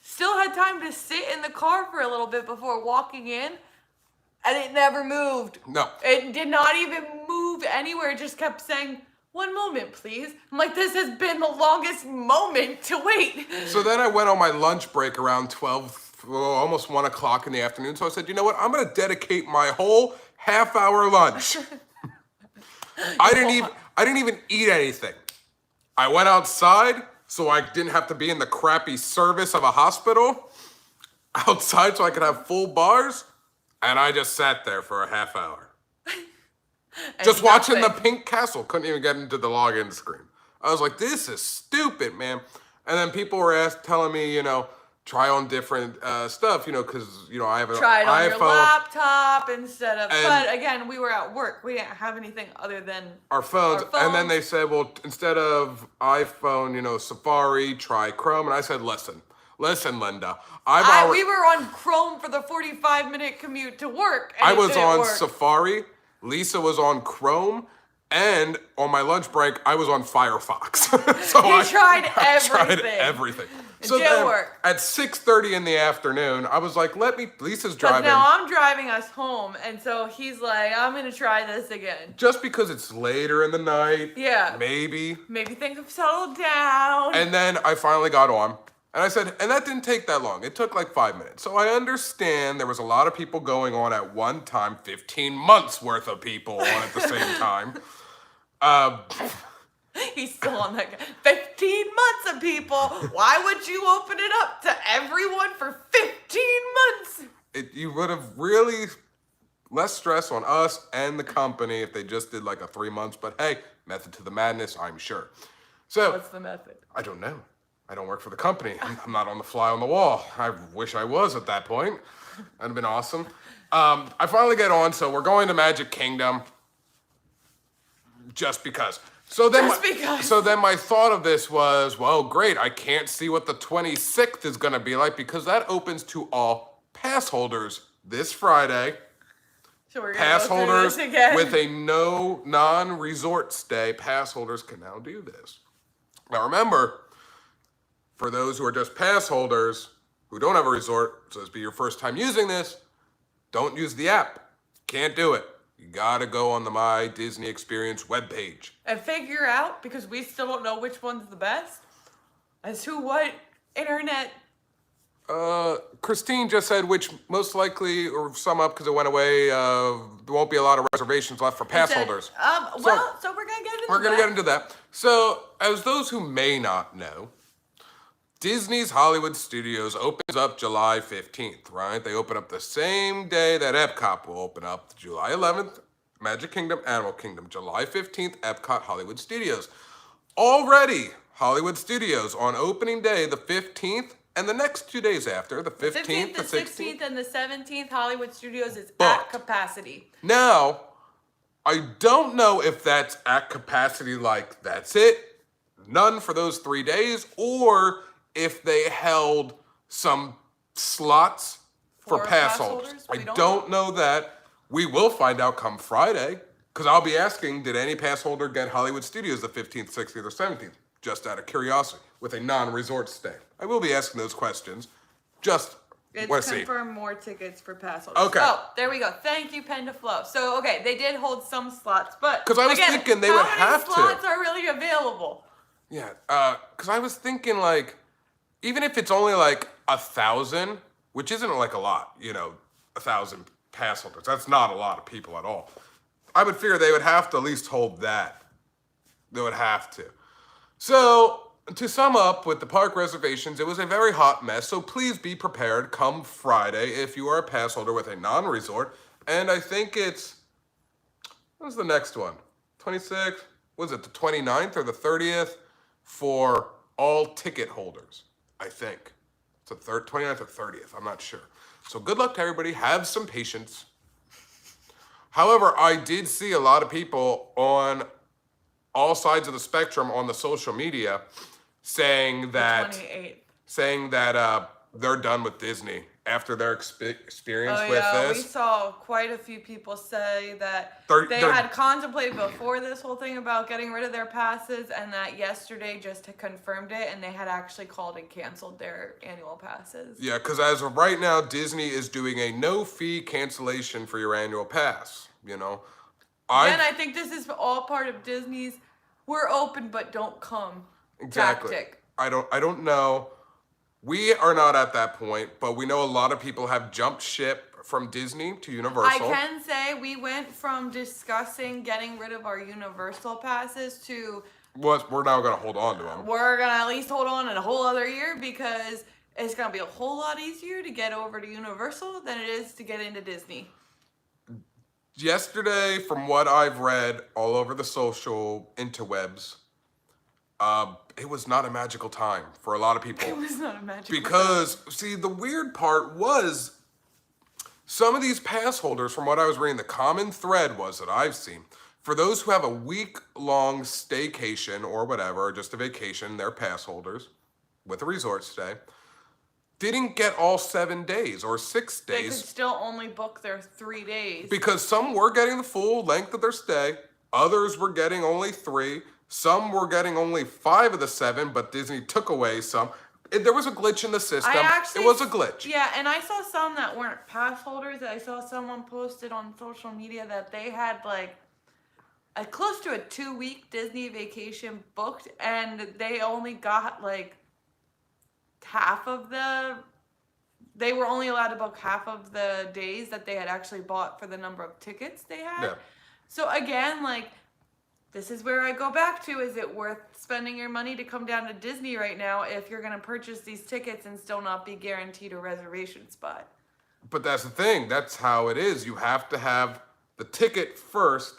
Speaker 2: still had time to sit in the car for a little bit before walking in, and it never moved.
Speaker 1: No.
Speaker 2: It did not even move anywhere. It just kept saying, 1 moment, please. I'm like, this has been the longest moment to wait.
Speaker 1: So then I went on my lunch break around 12, almost 1 o'clock in the afternoon. So I said, you know what? I'm going to dedicate my whole half-hour lunch. I didn't even eat anything. I went outside so I didn't have to be in the crappy service of a hospital. Outside so I could have full bars. And I just sat there for a half hour. Just watching the pink castle. Couldn't even get into the login screen. I was like, this is stupid, man. And then people were telling me, try on different stuff, because, I have an
Speaker 2: Try it on
Speaker 1: iPhone.
Speaker 2: your laptop instead of, but again, we were at work. We didn't have anything other than
Speaker 1: our phones. And then they said, well, instead of iPhone, Safari, try Chrome. And I said, listen, Linda.
Speaker 2: We were on Chrome for the 45-minute commute to work. And
Speaker 1: I was on
Speaker 2: work.
Speaker 1: Safari. Lisa was on Chrome. And on my lunch break, I was on Firefox. So I tried everything. So then, at 6:30 in the afternoon, I was like, Lisa's driving.
Speaker 2: Now I'm driving us home, and so he's like, I'm going to try this again.
Speaker 1: Just because it's later in the night.
Speaker 2: Yeah.
Speaker 1: Maybe
Speaker 2: things have settled down.
Speaker 1: And then I finally got on. And I said, and that didn't take that long. It took like 5 minutes. So I understand there was a lot of people going on at one time, 15 months worth of people on at the same time.
Speaker 2: He's still on that guy. 15 months of people. Why would you open it up to everyone for 15 months?
Speaker 1: You would have really less stress on us and the company if they just did like a 3 months. But hey, method to the madness, I'm sure. So
Speaker 2: what's the method?
Speaker 1: I don't know. I don't work for the company. I'm not on the fly on the wall. I wish I was at that point. That'd have been awesome. I finally get on, so we're going to Magic Kingdom. Just because. So then my thought of this was, well, great. I can't see what the 26th is going to be like because that opens to all pass holders this Friday.
Speaker 2: So we're
Speaker 1: pass
Speaker 2: go
Speaker 1: holders
Speaker 2: this again.
Speaker 1: With a non-resort stay, pass holders can now do this. Now remember, for those who are just pass holders who don't have a resort, so this be your first time using this, don't use the app. Can't do it. You gotta go on the My Disney Experience webpage.
Speaker 2: And figure out, because we still don't know which one's the best, as to what internet.
Speaker 1: Christine just said which most likely, or sum up because it went away, there won't be a lot of reservations left for pass holders.
Speaker 2: So we're gonna get into that.
Speaker 1: We're gonna get into that. So, as those who may not know, Disney's Hollywood Studios opens up July 15th, right? They open up the same day that Epcot will open up, July 11th, Magic Kingdom, Animal Kingdom, July 15th, Epcot, Hollywood Studios. Already, Hollywood Studios on opening day, the 15th, and the next 2 days after, the 15th,
Speaker 2: the 16th, and the 17th, Hollywood Studios is
Speaker 1: But
Speaker 2: at capacity.
Speaker 1: Now, I don't know if that's at capacity, like that's it, none for those 3 days, or if they held some slots for pass holders. I don't know that. We will find out come Friday, because I'll be asking, did any pass holder get Hollywood Studios the 15th, 16th, or 17th? Just out of curiosity, with a non-resort stay. I will be asking those questions. Just want to see.
Speaker 2: Confirm more tickets for pass holders.
Speaker 1: Okay.
Speaker 2: Oh, there we go. Thank you, Pen to Flow. So, okay, they did hold some slots, but
Speaker 1: because I was thinking they would have to.
Speaker 2: How many slots are really available?
Speaker 1: Yeah, because I was thinking like, even if it's only like 1,000, which isn't like a lot, 1,000 pass holders. That's not a lot of people at all. I would figure they would have to at least hold that. They would have to. So, to sum up with the park reservations, it was a very hot mess, so please be prepared come Friday if you are a pass holder with a non-resort. And I think it's, when's the next one? 26th? Was it the 29th or the 30th? For all ticket holders, I think. It's the 29th or 30th, I'm not sure. So good luck to everybody, have some patience. However, I did see a lot of people on all sides of the spectrum on the social media saying that
Speaker 2: 28th.
Speaker 1: They're done with Disney after their experience
Speaker 2: Oh,
Speaker 1: with
Speaker 2: yeah,
Speaker 1: this.
Speaker 2: we saw quite a few people say that they
Speaker 1: They're-
Speaker 2: had contemplated before this whole thing about getting rid of their passes, and that yesterday just confirmed it, and they had actually called and canceled their annual passes.
Speaker 1: Yeah, because as of right now, Disney is doing a no-fee cancellation for your annual pass. You know,
Speaker 2: Again, I think this is all part of Disney's "we're open but don't come" tactic.
Speaker 1: I don't know. We are not at that point, but we know a lot of people have jumped ship from Disney to Universal.
Speaker 2: I can say we went from discussing getting rid of our Universal passes to
Speaker 1: Well, we're now going to hold on to them.
Speaker 2: we're going to at least hold on in a whole other year, because it's going to be a whole lot easier to get over to Universal than it is to get into Disney.
Speaker 1: Yesterday, from what I've read all over the social interwebs, it was not a magical time for a lot of people.
Speaker 2: It was not a magical
Speaker 1: Because, see, the weird part was some of these pass holders, from what I was reading, the common thread was that I've seen, for those who have a week-long staycation or whatever, or just a vacation, they're pass holders with a resort stay, didn't get all 7 days or 6
Speaker 2: They could
Speaker 1: days
Speaker 2: still only book their 3 days.
Speaker 1: because some were getting the full length of their stay, others were getting only 3, some were getting only 5 of the 7, but Disney took away some. There was a glitch in the system. It was a glitch.
Speaker 2: Yeah, and I saw some that weren't pass holders. I saw someone posted on social media that they had like close to a 2-week Disney vacation booked, and they only got like half of they were only allowed to book half of the days that they had actually bought for the number of tickets they had.
Speaker 1: Yeah.
Speaker 2: So again, like, this is where I go back to, is it worth spending your money to come down to Disney right now if you're going to purchase these tickets and still not be guaranteed a reservation spot?
Speaker 1: But that's the thing. That's how it is. You have to have the ticket first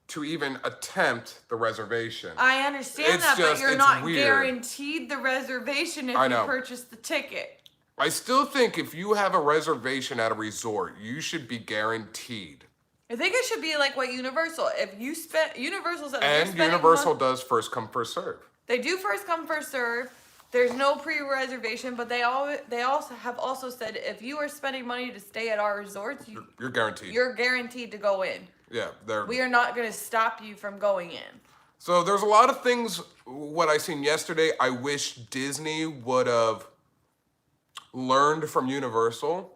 Speaker 1: to even attempt the reservation.
Speaker 2: I understand
Speaker 1: It's
Speaker 2: that,
Speaker 1: just-
Speaker 2: but you're
Speaker 1: it's
Speaker 2: not
Speaker 1: weird.
Speaker 2: guaranteed the reservation if
Speaker 1: I
Speaker 2: you
Speaker 1: know.
Speaker 2: purchase the ticket.
Speaker 1: I still think if you have a reservation at a resort, you should be guaranteed.
Speaker 2: I think it should be like what Universal. If you spend Universal said, if you're
Speaker 1: And
Speaker 2: spending
Speaker 1: Universal does first come, first serve.
Speaker 2: They do first come, first serve. There's no pre-reservation, but they also have said if you are spending money to stay at our resorts,
Speaker 1: You're guaranteed.
Speaker 2: you're guaranteed to go in.
Speaker 1: Yeah,
Speaker 2: We are not going to stop you from going in.
Speaker 1: So there's a lot of things, what I seen yesterday, I wish Disney would have learned from Universal.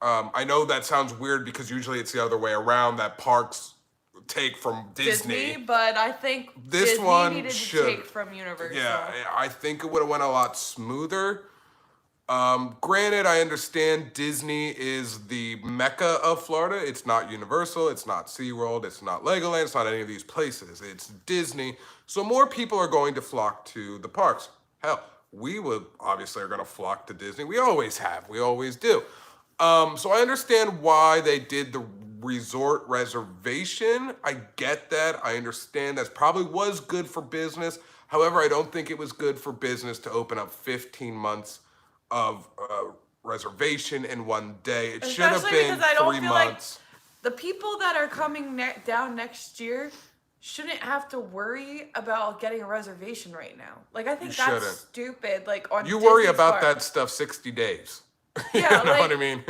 Speaker 1: I know that sounds weird because usually it's the other way around, that parks take from Disney.
Speaker 2: But I think
Speaker 1: This
Speaker 2: Disney
Speaker 1: one
Speaker 2: needed
Speaker 1: should.
Speaker 2: to take from Universal.
Speaker 1: Yeah, I think it would have went a lot smoother. Granted, I understand Disney is the mecca of Florida. It's not Universal, it's not SeaWorld, it's not Legoland, it's not any of these places. It's Disney. So more people are going to flock to the parks. Hell, we would obviously are going to flock to Disney. We always have. We always do. So I understand why they did the resort reservation. I get that. I understand that probably was good for business. However, I don't think it was good for business to open up 15 months of reservation in one day. It should have
Speaker 2: Especially
Speaker 1: been
Speaker 2: because I don't
Speaker 1: 3
Speaker 2: feel like
Speaker 1: months.
Speaker 2: the people that are coming down next year shouldn't have to worry about getting a reservation right now. Like, I think
Speaker 1: You
Speaker 2: that's
Speaker 1: shouldn't.
Speaker 2: stupid. Like, on
Speaker 1: You worry
Speaker 2: Disney's
Speaker 1: about
Speaker 2: part.
Speaker 1: that stuff 60 days. You
Speaker 2: Yeah,
Speaker 1: know
Speaker 2: like-
Speaker 1: what I mean?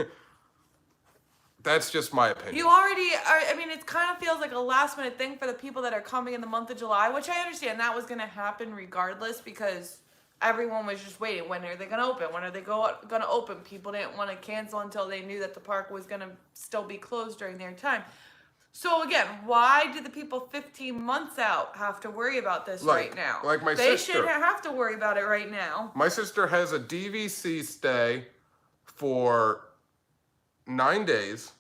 Speaker 1: That's just my opinion.
Speaker 2: You already are, I mean, it kind of feels like a last minute thing for the people that are coming in the month of July, which I understand that was going to happen regardless because everyone was just waiting. When are they going to open? When are they going to open? People didn't want to cancel until they knew that the park was going to still be closed during their time. So again, why do the people 15 months out have to worry about this right now?
Speaker 1: Like my
Speaker 2: they
Speaker 1: sister.
Speaker 2: shouldn't have to worry about it right now.
Speaker 1: My sister has a DVC stay for 9 days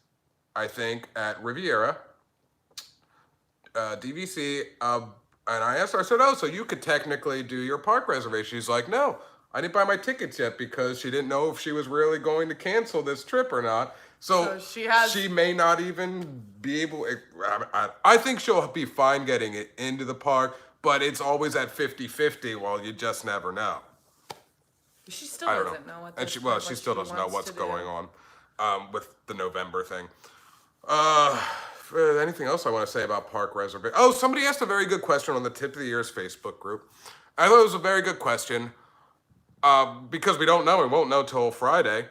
Speaker 1: I think, at Riviera, DVC, and I asked her, I said, oh, so you could technically do your park reservation. She's like, no, I didn't buy my tickets yet because she didn't know if she was really going to cancel this trip or not. So she may not even be able, I think she'll be fine getting it into the park, but it's always at 50-50. Well, you just never know.
Speaker 2: She still doesn't know what.
Speaker 1: And she still doesn't know what's going on with the November thing. Anything else I want to say about park reservation? Oh, somebody asked a very good question on the Tip of the Ears Facebook group. I thought it was a very good question because we don't know. We won't know till Friday.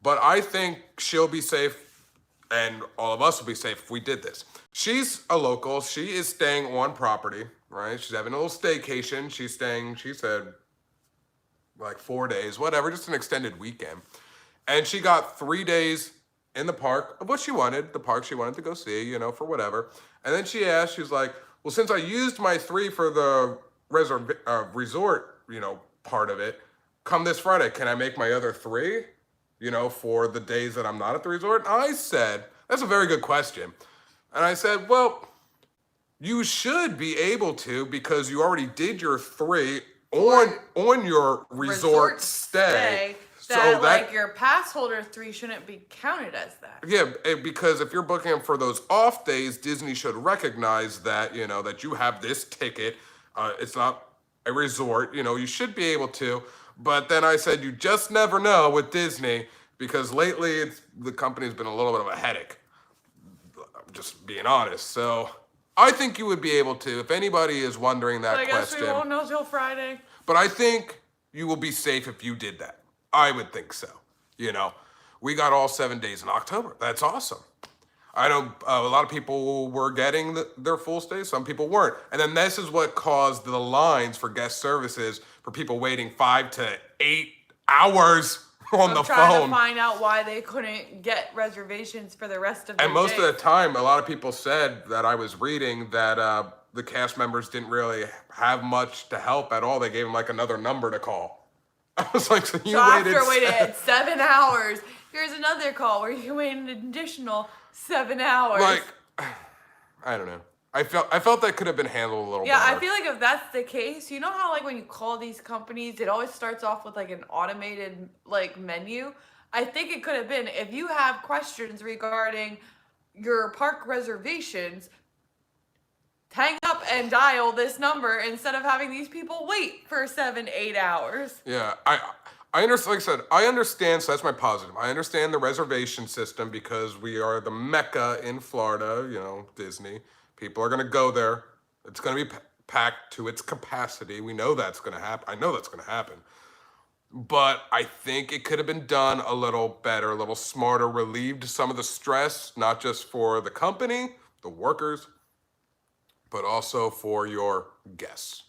Speaker 1: But I think she'll be safe and all of us will be safe if we did this. She's a local. She is staying on property, right? She's having a little staycation. She's staying, she said, like 4 days, whatever, just an extended weekend. And she got 3 days in the park of what she wanted, the park she wanted to go see, you know, for whatever. And then she asked, she was like, well, since I used my 3 for the resort, you know, part of it, come this Friday, can I make my other 3, you know, for the days that I'm not at the resort? And I said, that's a very good question. And I said, well, you should be able to because you already did your 3 on your resort stay.
Speaker 2: That, like, your pass holder 3 shouldn't be counted as that.
Speaker 1: Yeah, because if you're booking them for those off days, Disney should recognize that, you know, that you have this ticket. It's not a resort, you know, you should be able to. But then I said, you just never know with Disney because lately the company's been a little bit of a headache. I'm just being honest. So I think you would be able to, if anybody is wondering that question.
Speaker 2: I guess we won't know till Friday.
Speaker 1: But I think you will be safe if you did that. I would think so. You know, we got all 7 days in October. That's awesome. I know a lot of people were getting their full stay. Some people weren't. And then this is what caused the lines for guest services for people waiting 5 to 8 hours on the phone.
Speaker 2: Trying to find out why they couldn't get reservations for the rest of the day.
Speaker 1: And most of the time, a lot of people said that I was reading that the cast members didn't really have much to help at all. They gave them like another number to call. I was like, so
Speaker 2: after waited 7 hours, here's another call where you wait an additional 7 hours.
Speaker 1: Like, I don't know. I felt that could have been handled a little better.
Speaker 2: Yeah, I feel like if that's the case, you know how like when you call these companies, it always starts off with like an automated like menu. I think it could have been if you have questions regarding your park reservations, hang up and dial this number instead of having these people wait for 7-8 hours.
Speaker 1: Yeah, I understand. Like I said, I understand. So that's my positive. I understand the reservation system because we are the mecca in Florida. You know, Disney. People are gonna go there. It's gonna be packed to its capacity. We know that's gonna happen. I know that's gonna happen. But I think it could have been done a little better, a little smarter, relieved some of the stress, not just for the company, the workers, but also for your guests.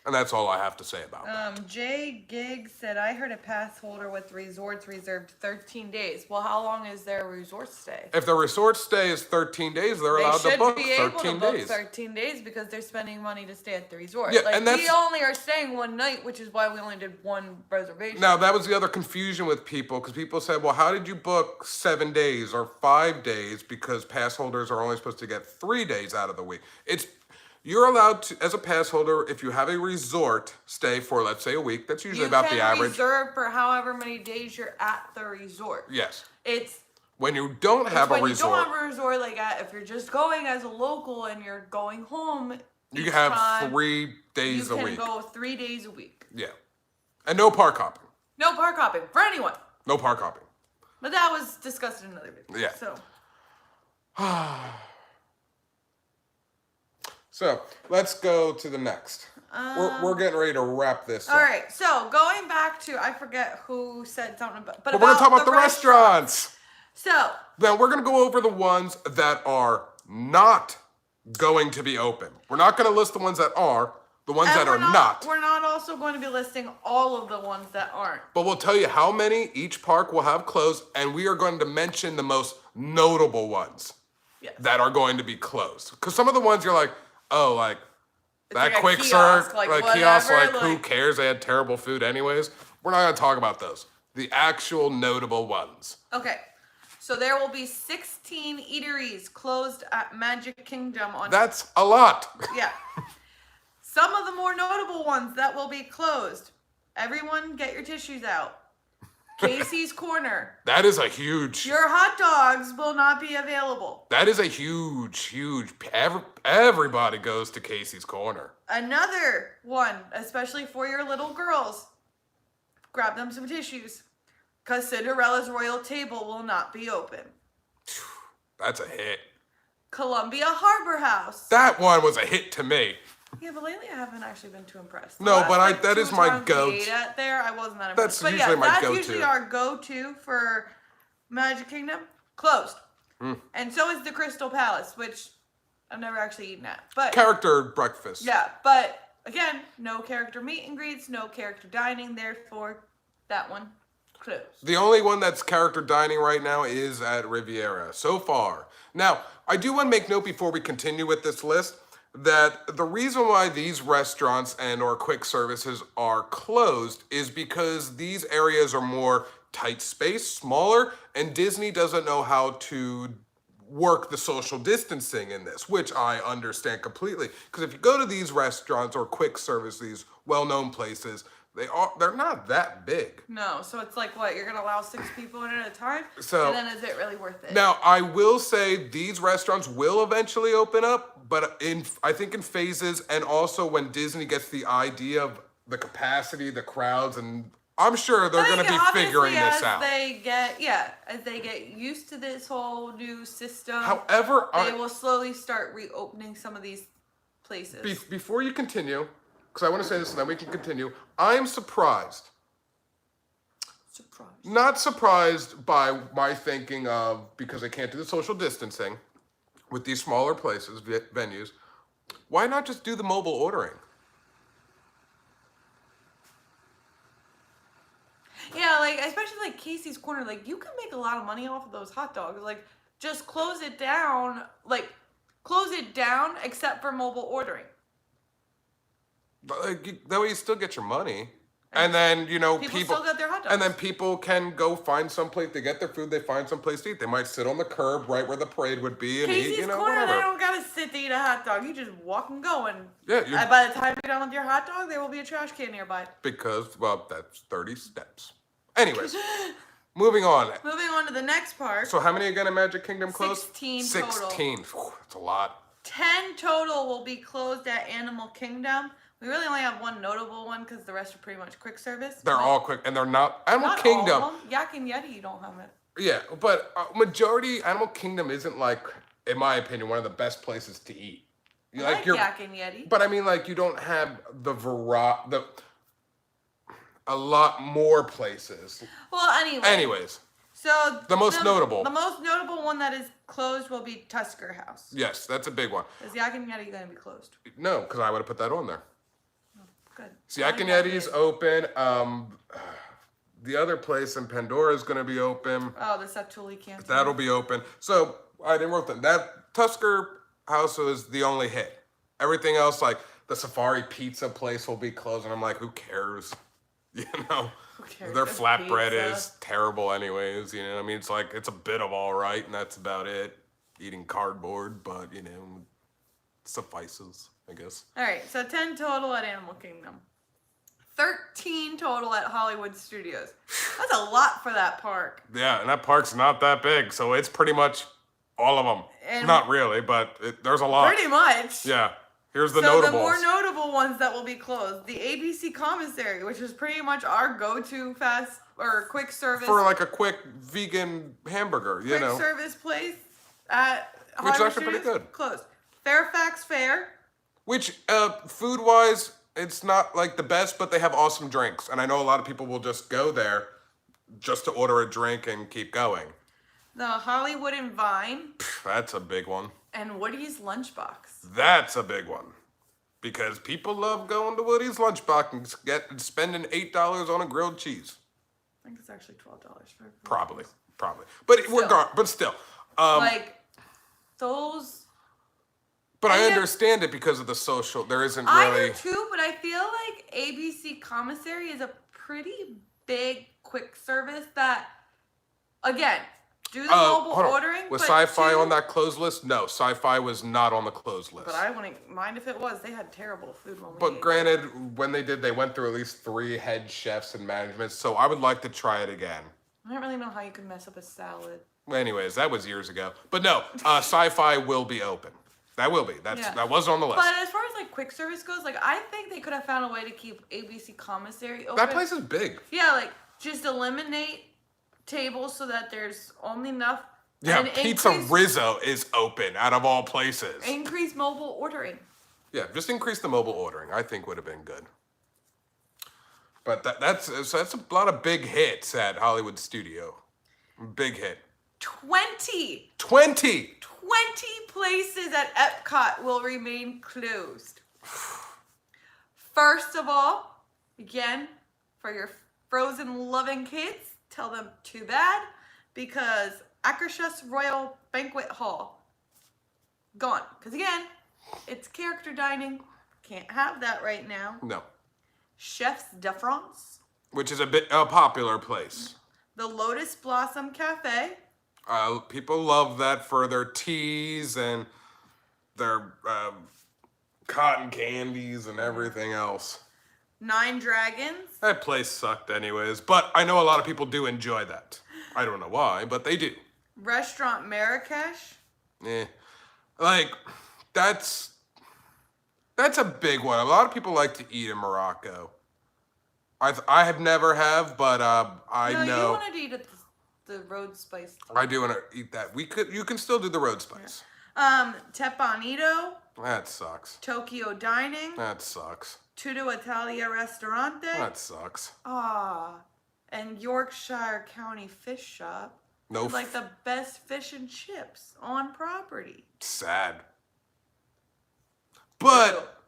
Speaker 1: And that's all I have to say about that.
Speaker 2: Jay Giggs said, I heard a pass holder with resorts reserved 13 days. Well, how long is their resort stay?
Speaker 1: If the resort stay is 13 days, they're allowed to book 13 days. They should be able to book 13
Speaker 2: days because they're spending money to stay at the resort.
Speaker 1: Yeah,
Speaker 2: like,
Speaker 1: and
Speaker 2: we only are staying one night, which is why we only did one reservation.
Speaker 1: Now, that was the other confusion with people because people said, well, how did you book 7 days or 5 days? Because pass holders are only supposed to get 3 days out of the week. You're allowed to, as a pass holder, if you have a resort stay for, let's say, a week, that's usually about the average.
Speaker 2: You can reserve for however many days you're at the resort.
Speaker 1: Yes.
Speaker 2: It's
Speaker 1: when you don't have a resort.
Speaker 2: When you don't have a resort, like if you're just going as a local and you're going home,
Speaker 1: you can have 3 days a week.
Speaker 2: You can go 3 days a week.
Speaker 1: Yeah. And no park hopping.
Speaker 2: No park hopping for anyone.
Speaker 1: No park hopping.
Speaker 2: But that was discussed in another video.
Speaker 1: Yeah.
Speaker 2: So.
Speaker 1: So let's go to the next. We're getting ready to wrap this up.
Speaker 2: All right. So going back to, I forget who said something about, but
Speaker 1: we're going to talk about the restaurants.
Speaker 2: So.
Speaker 1: Then we're going to go over the ones that are not going to be open. We're not going to list the ones that are, the ones that are not.
Speaker 2: We're not also going to be listing all of the ones that aren't.
Speaker 1: But we'll tell you how many each park will have closed, and we are going to mention the most notable ones that are going to be closed. Because some of the ones you're like, oh, like it's that like quick serve, like kiosk, like who cares? They had terrible food anyways. We're not going to talk about those. The actual notable ones.
Speaker 2: Okay. So there will be 16 eateries closed at Magic Kingdom on.
Speaker 1: That's a lot.
Speaker 2: Yeah. Some of the more notable ones that will be closed. Everyone get your tissues out. Casey's Corner.
Speaker 1: That is a huge.
Speaker 2: Your hot dogs will not be available.
Speaker 1: That is a huge. Everybody goes to Casey's Corner.
Speaker 2: Another one, especially for your little girls. Grab them some tissues. Because Cinderella's Royal Table will not be open.
Speaker 1: That's a hit.
Speaker 2: Columbia Harbor House.
Speaker 1: That one was a hit to me.
Speaker 2: Yeah, but lately I haven't actually been too impressed.
Speaker 1: No, but that is my go-to.
Speaker 2: There, I wasn't that impressed.
Speaker 1: That's usually my go-to.
Speaker 2: That's usually our go-to for Magic Kingdom. Closed. And so is the Crystal Palace, which I've never actually eaten at. But
Speaker 1: character breakfast.
Speaker 2: Yeah, but again, no character meet and greets, no character dining. Therefore, that one closed.
Speaker 1: The only one that's character dining right now is at Riviera so far. Now, I do want to make note before we continue with this list that the reason why these restaurants and or quick services are closed is because these areas are more tight space, smaller, and Disney doesn't know how to work the social distancing in this, which I understand completely. Because if you go to these restaurants or quick service, these well-known places, they're not that big.
Speaker 2: No, so it's like what, you're gonna allow 6 people in at a time?
Speaker 1: So,
Speaker 2: and then is it really worth it?
Speaker 1: Now, I will say these restaurants will eventually open up, but I think in phases, and also when Disney gets the idea of the capacity, the crowds, and I'm sure they're going to be figuring this out.
Speaker 2: As they get used to this whole new system.
Speaker 1: However,
Speaker 2: they will slowly start reopening some of these places.
Speaker 1: Before you continue, because I want to say this and then we can continue, I am surprised. Not surprised by my thinking of, because they can't do the social distancing with these smaller places, venues, why not just do the mobile ordering?
Speaker 2: Yeah, like, especially like Casey's Corner, like, you can make a lot of money off of those hot dogs. Like, just close it down, except for mobile ordering.
Speaker 1: But that way you still get your money. And then, people
Speaker 2: still get their hot dogs.
Speaker 1: And then people can go find someplace, they get their food, they find someplace to eat. They might sit on the curb right where the parade would be and
Speaker 2: Casey's
Speaker 1: eat,
Speaker 2: Corner,
Speaker 1: whatever.
Speaker 2: they don't gotta sit to eat a hot dog. You just walk and go, and
Speaker 1: yeah,
Speaker 2: by the time you're done with your hot dog, there will be a trash can nearby.
Speaker 1: Because, well, that's 30 steps. Anyways, moving on.
Speaker 2: Moving on to the next part.
Speaker 1: So how many again in Magic Kingdom closed?
Speaker 2: 16 total.
Speaker 1: 16. Whew, that's a lot.
Speaker 2: 10 total will be closed at Animal Kingdom. We really only have one notable one because the rest are pretty much quick service.
Speaker 1: They're all quick, and they're not. Animal
Speaker 2: not
Speaker 1: Kingdom.
Speaker 2: All of them. Yak and Yeti, you don't have it.
Speaker 1: Yeah, but majority Animal Kingdom isn't like, in my opinion, one of the best places to eat.
Speaker 2: I like Yak and Yeti.
Speaker 1: But I mean, like, you don't have a lot more places.
Speaker 2: Well,
Speaker 1: anyways.
Speaker 2: So
Speaker 1: the most notable
Speaker 2: one that is closed will be Tusker House.
Speaker 1: Yes, that's a big one.
Speaker 2: Is Yak and Yeti going to be closed?
Speaker 1: No, because I would have put that on there.
Speaker 2: Good.
Speaker 1: So Yak and Yeti's open. The other place in Pandora is going to be open.
Speaker 2: Oh, the Satuli Canteen.
Speaker 1: That'll be open. So I didn't wrote that. That Tusker House was the only hit. Everything else, like the Safari Pizza place, will be closed, and I'm like, who cares? Who cares? Their flatbread is terrible, anyways. I mean, it's like it's a bit of all right, and that's about it. Eating cardboard, but suffices, I guess.
Speaker 2: All right, so 10 total at Animal Kingdom. 13 total at Hollywood Studios. That's a lot for that park.
Speaker 1: Yeah, and that park's not that big, so it's pretty much all of them. And not really, but there's a lot.
Speaker 2: Pretty much.
Speaker 1: Yeah. Here's the notables.
Speaker 2: So the more notable ones that will be closed. The ABC Commissary, which is pretty much our go-to fast or quick service.
Speaker 1: For like a quick vegan hamburger,
Speaker 2: quick service place at Hollywood
Speaker 1: Which is actually
Speaker 2: Studios,
Speaker 1: pretty good.
Speaker 2: Closed. Fairfax Fair.
Speaker 1: Which, food-wise, it's not like the best, but they have awesome drinks. And I know a lot of people will just go there just to order a drink and keep going.
Speaker 2: The Hollywood and Vine.
Speaker 1: That's a big one.
Speaker 2: And Woody's Lunchbox.
Speaker 1: That's a big one. Because people love going to Woody's Lunchbox and spending $8 on a grilled cheese.
Speaker 2: I think it's actually $12 for
Speaker 1: Probably. But still.
Speaker 2: Those...
Speaker 1: But I understand it because of the social. There isn't really...
Speaker 2: I do too, but I feel like ABC Commissary is a pretty big quick service that, again... do the mobile
Speaker 1: hold on.
Speaker 2: ordering.
Speaker 1: Was
Speaker 2: but
Speaker 1: Sci-Fi
Speaker 2: two-
Speaker 1: on that closed list? No, Sci-Fi was not on the closed list.
Speaker 2: But I wouldn't mind if it was. They had terrible food when we
Speaker 1: But
Speaker 2: ate.
Speaker 1: granted, when they did, they went through at least 3 head chefs and management, so I would like to try it again.
Speaker 2: I don't really know how you could mess up a salad.
Speaker 1: Anyways, that was years ago. But no, Sci-Fi will be open. That will be. That was on the list.
Speaker 2: But as far as like quick service goes, like I think they could have found a way to keep ABC Commissary open.
Speaker 1: That place is big.
Speaker 2: Yeah, like just eliminate tables so that there's only enough.
Speaker 1: Yeah,
Speaker 2: and
Speaker 1: Pizza Rizzo is open out of all places.
Speaker 2: Increase mobile ordering.
Speaker 1: Yeah, just increase the mobile ordering. I think would have been good. But that's a lot of big hits at Hollywood Studio. Big hit.
Speaker 2: 20 places at Epcot will remain closed. First of all, again, for your Frozen loving kids, tell them too bad because Akershus Royal Banquet Hall gone. Because again, it's character dining. Can't have that right now.
Speaker 1: No.
Speaker 2: Chef's de France.
Speaker 1: Which is a popular place.
Speaker 2: The Lotus Blossom Cafe.
Speaker 1: People love that for their teas and their cotton candies and everything else.
Speaker 2: 9 Dragons.
Speaker 1: That place sucked anyways, but I know a lot of people do enjoy that. I don't know why, but they do.
Speaker 2: Restaurant Marrakesh.
Speaker 1: Like, that's a big one. A lot of people like to eat in Morocco. I have never have, but I know.
Speaker 2: You wanted to eat at the Road Spice.
Speaker 1: I do want to eat that. You can still do the Road Spice.
Speaker 2: Tepanito.
Speaker 1: That sucks.
Speaker 2: Tokyo Dining.
Speaker 1: That sucks.
Speaker 2: Tutto Italia Ristorante.
Speaker 1: That sucks.
Speaker 2: And Yorkshire County Fish Shop.
Speaker 1: No.
Speaker 2: Like the best fish and chips on property.
Speaker 1: Sad. But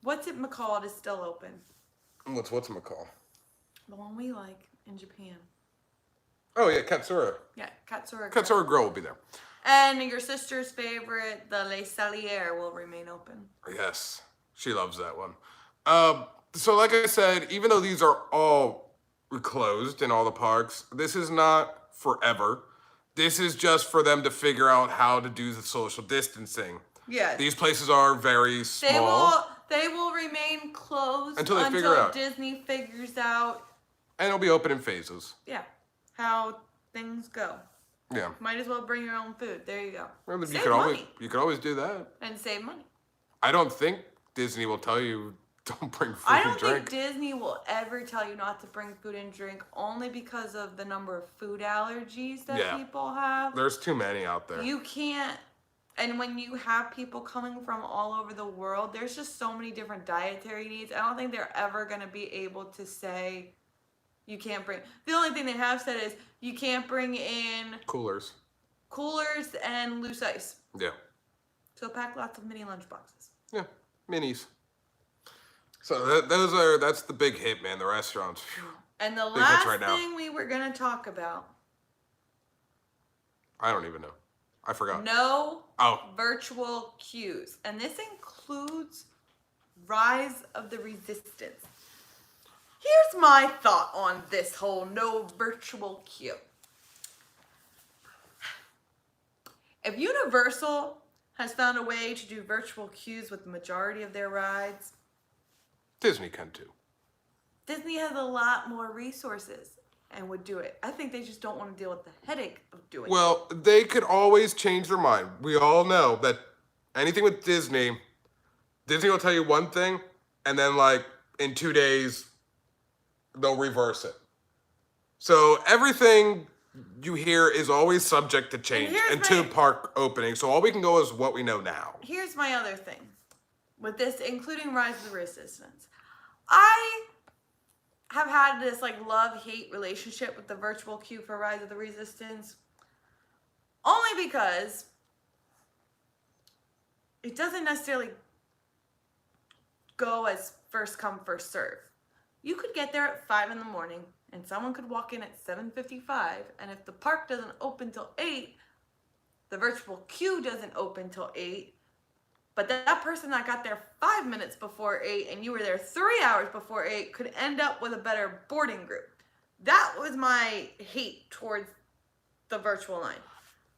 Speaker 2: what's it McCall is still open?
Speaker 1: What's McCall?
Speaker 2: The one we like in Japan.
Speaker 1: Oh yeah, Katsura.
Speaker 2: Yeah, Katsura.
Speaker 1: Katsura Grill will be there.
Speaker 2: And your sister's favorite, the Les Salières, will remain open.
Speaker 1: Yes, she loves that one. So like I said, even though these are all closed in all the parks, this is not forever. This is just for them to figure out how to do the social distancing.
Speaker 2: Yeah.
Speaker 1: These places are very small.
Speaker 2: They will remain closed
Speaker 1: until they figure out.
Speaker 2: Disney figures out.
Speaker 1: And it'll be open in phases.
Speaker 2: Yeah. How things go.
Speaker 1: Yeah.
Speaker 2: Might as well bring your own food. There you go.
Speaker 1: Well,
Speaker 2: Save money.
Speaker 1: You could always do that.
Speaker 2: And save money.
Speaker 1: I don't think Disney will tell you don't bring food
Speaker 2: I
Speaker 1: and
Speaker 2: don't
Speaker 1: drink.
Speaker 2: think Disney will ever tell you not to bring food and drink, only because of the number of food allergies that people have.
Speaker 1: There's too many out there.
Speaker 2: You can't, and when you have people coming from all over the world, there's just so many different dietary needs. I don't think they're ever going to be able to say you can't bring. The only thing they have said is you can't bring in
Speaker 1: Coolers
Speaker 2: and loose ice.
Speaker 1: Yeah.
Speaker 2: So pack lots of mini lunch boxes.
Speaker 1: Yeah. Minis. So that's the big hit, man. The restaurants.
Speaker 2: And the
Speaker 1: big
Speaker 2: last
Speaker 1: right now.
Speaker 2: thing we were going to talk about.
Speaker 1: I don't even know. I forgot.
Speaker 2: No virtual queues. And this includes Rise of the Resistance. Here's my thought on this whole no virtual queue. If Universal has found a way to do virtual queues with the majority of their rides,
Speaker 1: Disney can too.
Speaker 2: Disney has a lot more resources and would do it. I think they just don't want to deal with the headache of doing it.
Speaker 1: Well, they could always change their mind. We all know that anything with Disney will tell you one thing, and then like in 2 days, they'll reverse it. So everything you hear is always subject to change until park opening. So all we can go is what we know now.
Speaker 2: Here's my other thing with this, including Rise of the Resistance. I have had this like love-hate relationship with the virtual queue for Rise of the Resistance, only because it doesn't necessarily go as first come, first serve. You could get there at 5 in the morning and someone could walk in at 7:55, and if the park doesn't open till 8, the virtual queue doesn't open till 8, but that person that got there 5 minutes before 8 and you were there 3 hours before 8 could end up with a better boarding group. That was my hate towards the virtual line.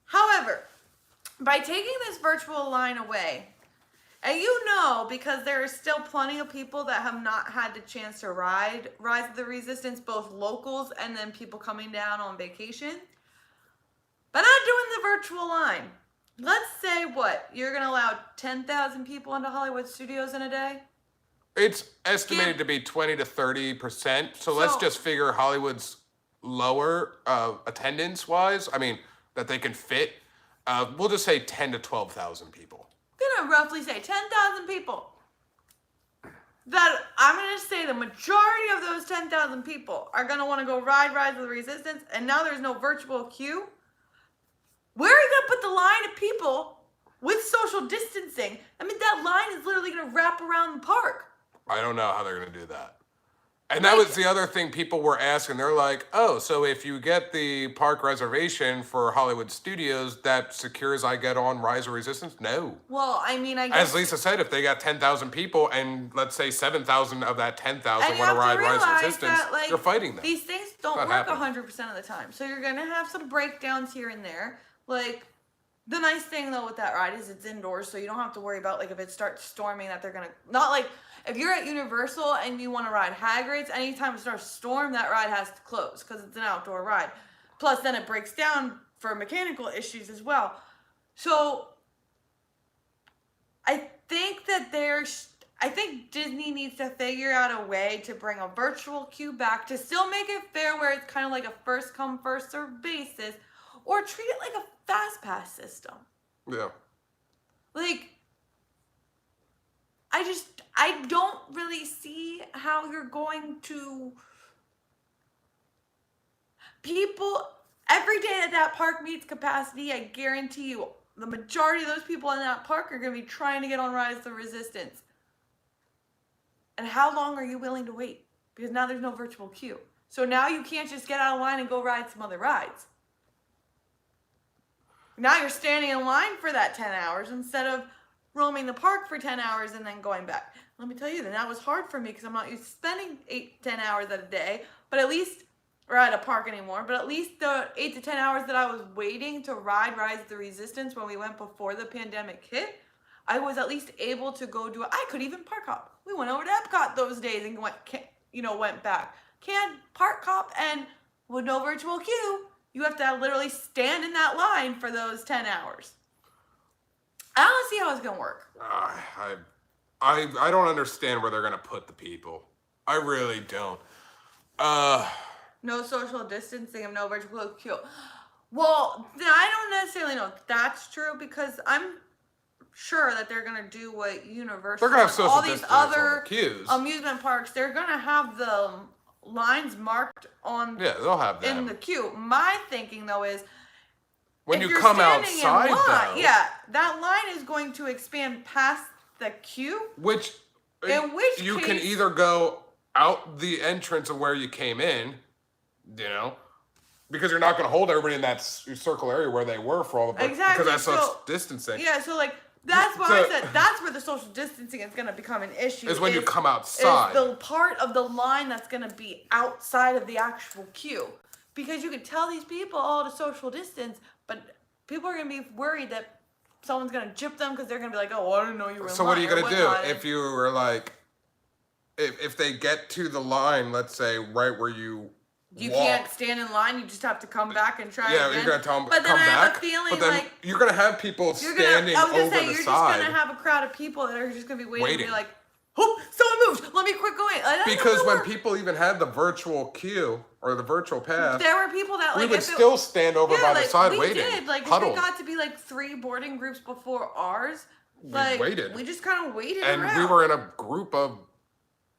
Speaker 2: However, by taking this virtual line away, and because there are still plenty of people that have not had the chance to ride Rise of the Resistance, both locals and then people coming down on vacation, by not doing the virtual line, let's say you're going to allow 10,000 people into Hollywood studios in a day?
Speaker 1: It's estimated to be 20 to 30%. So let's just figure Hollywood's lower attendance-wise. I mean, that they can fit. We'll just say 10 to 12,000 people.
Speaker 2: I'm going to roughly say 10,000 people. I'm going to say the majority of those 10,000 people are going to want to go ride Rise of the Resistance, and now there's no virtual queue. Where are you going to put the line of people with social distancing? I mean, that line is literally going to wrap around the park.
Speaker 1: I don't know how they're going to do that. And that was the other thing people were asking. They're like, oh, so if you get the park reservation for Hollywood Studios, that secures I get on Rise of Resistance? No.
Speaker 2: Well, I mean, I guess...
Speaker 1: As Lisa said, if they got 10,000 people and let's say 7,000 of that 10,000 want to ride Rise of Resistance, you're fighting them.
Speaker 2: These things don't work 100% of the time. So you're going to have some breakdowns here and there. Like, the nice thing, though, with that ride is it's indoors, so you don't have to worry about, like, if it starts storming that they're going to... Not like... If you're at Universal and you want to ride Hagrid's, anytime it starts to storm, that ride has to close because it's an outdoor ride. Plus, then it breaks down for mechanical issues as well. So, I think Disney needs to figure out a way to bring a virtual queue back to still make it fair where it's kind of like a first come, first served basis, or treat it like a fast pass system.
Speaker 1: Yeah.
Speaker 2: Like, I don't really see how you're going to... People, every day that park meets capacity, I guarantee you, the majority of those people in that park are going to be trying to get on Rise of the Resistance. And how long are you willing to wait? Because now there's no virtual queue. So now you can't just get out of line and go ride some other rides. Now you're standing in line for that 10 hours instead of roaming the park for 10 hours and then going back. Let me tell you, that was hard for me because I'm not used to spending 8-10 hours at a day, but at least, or at a park anymore, but at least the 8 to 10 hours that I was waiting to ride Rise of the Resistance when we went before the pandemic hit, I was at least able to go do it. I could even park hop. We went over to Epcot those days and went back. Can't park hop, and with no virtual queue, you have to literally stand in that line for those 10 hours. I don't see how it's going to work.
Speaker 1: I don't understand where they're going to put the people. I really don't.
Speaker 2: No social distancing and no virtual queue. Well, I don't necessarily know if that's true because I'm sure that they're going to do what Universal...
Speaker 1: They're going to have social
Speaker 2: all these other
Speaker 1: queues.
Speaker 2: Amusement parks, they're going to have the lines marked on...
Speaker 1: Yeah, they'll have them.
Speaker 2: In the queue. My thinking, though, is...
Speaker 1: When you come outside, though...
Speaker 2: Yeah, that line is going to expand past the queue.
Speaker 1: In which you can either go out the entrance of where you came in, because you're not going to hold everybody in that circle area where they were for all the...
Speaker 2: Exactly.
Speaker 1: Because that's such distancing.
Speaker 2: Yeah, so that's why I said that's where the social distancing is going to become an issue.
Speaker 1: Is when you come outside.
Speaker 2: Is the part of the line that's going to be outside of the actual queue. Because you can tell these people all to social distance, but people are going to be worried that someone's going to gyp them because they're going to be like, oh, I didn't know you were in line.
Speaker 1: So what are you going to do if you were like, if they get to the line, let's say right where you
Speaker 2: can't stand in line, you just have to come back and try
Speaker 1: again.
Speaker 2: Yeah,
Speaker 1: you're going to tell them
Speaker 2: but
Speaker 1: come
Speaker 2: then I
Speaker 1: back.
Speaker 2: have a feeling
Speaker 1: but then you're going to have people standing over the side.
Speaker 2: You're just going to have a crowd of people that are just going to be waiting. To be like, oh, someone moved. Let me quick go in.
Speaker 1: Because when people even had the virtual queue or the virtual pass,
Speaker 2: there were people that
Speaker 1: we would still stand over by the side waiting.
Speaker 2: We did. Like, if it got to be like 3 boarding groups before ours,
Speaker 1: we waited.
Speaker 2: We just kind of waited
Speaker 1: and
Speaker 2: around.
Speaker 1: We were in a group of...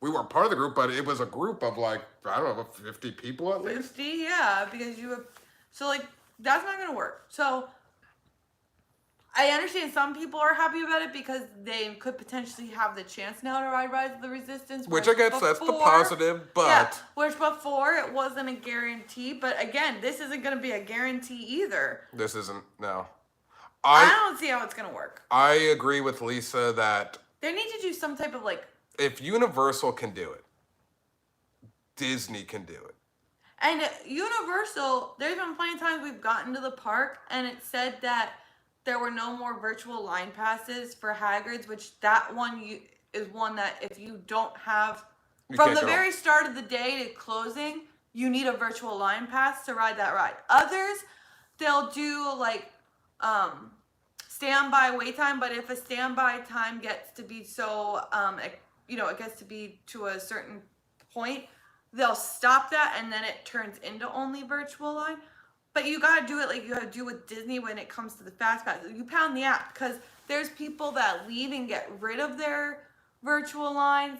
Speaker 1: We weren't part of the group, but it was a group of like, I don't know, 50 people at least.
Speaker 2: 50, yeah, because you have... So, like, that's not going to work. So, I understand some people are happy about it because they could potentially have the chance now to ride Rise of the Resistance.
Speaker 1: Which I guess that's the positive, but...
Speaker 2: Yeah, which before it wasn't a guarantee, but again, this isn't going to be a guarantee either.
Speaker 1: This isn't, no.
Speaker 2: I don't see how it's going to work.
Speaker 1: I agree with Lisa that...
Speaker 2: They need to do some type of, like...
Speaker 1: If Universal can do it, Disney can do it.
Speaker 2: And Universal, there's been plenty of times we've gotten to the park and it said that there were no more virtual line passes for Hagrid's, which that one is one that if you don't have, from the very start of the day to closing, you need a virtual line pass to ride that ride. Others, they'll do like standby wait time, but if a standby time gets to be so, it gets to be to a certain point, they'll stop that and then it turns into only virtual line. But you gotta do it like you gotta do with Disney when it comes to the fast pass. You pound the app because there's people that leave and get rid of their virtual lines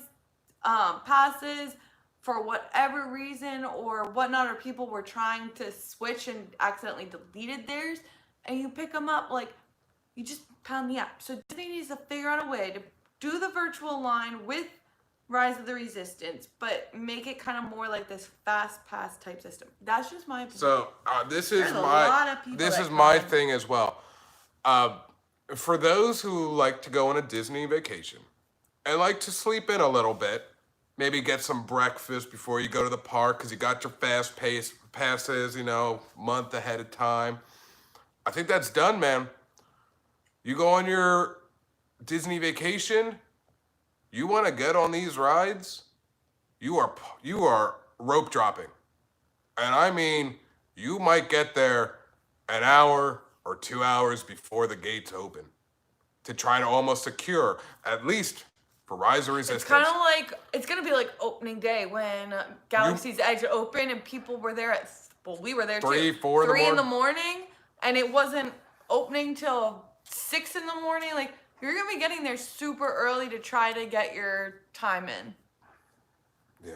Speaker 2: passes for whatever reason or whatnot, or people were trying to switch and accidentally deleted theirs, and you pick them up, like, you just pound the app. So Disney needs to figure out a way to do the virtual line with Rise of the Resistance, but make it kind of more like this fast pass type system. That's just my opinion.
Speaker 1: So this is my thing as well. For those who like to go on a Disney vacation and like to sleep in a little bit, maybe get some breakfast before you go to the park because you got your fast pace passes, month ahead of time. I think that's done, man. You go on your Disney vacation, you want to get on these rides, you are rope dropping. And I mean, you might get there an hour or 2 hours before the gates open to try to almost secure, at least for Rise of Resistance.
Speaker 2: It's kind of like, it's going to be like opening day when Galaxy's Edge opened and people were there at, we were there
Speaker 1: 3 in the morning,
Speaker 2: and it wasn't opening till 6 in the morning. Like, you're going to be getting there super early to try to get your time in.
Speaker 1: Yeah.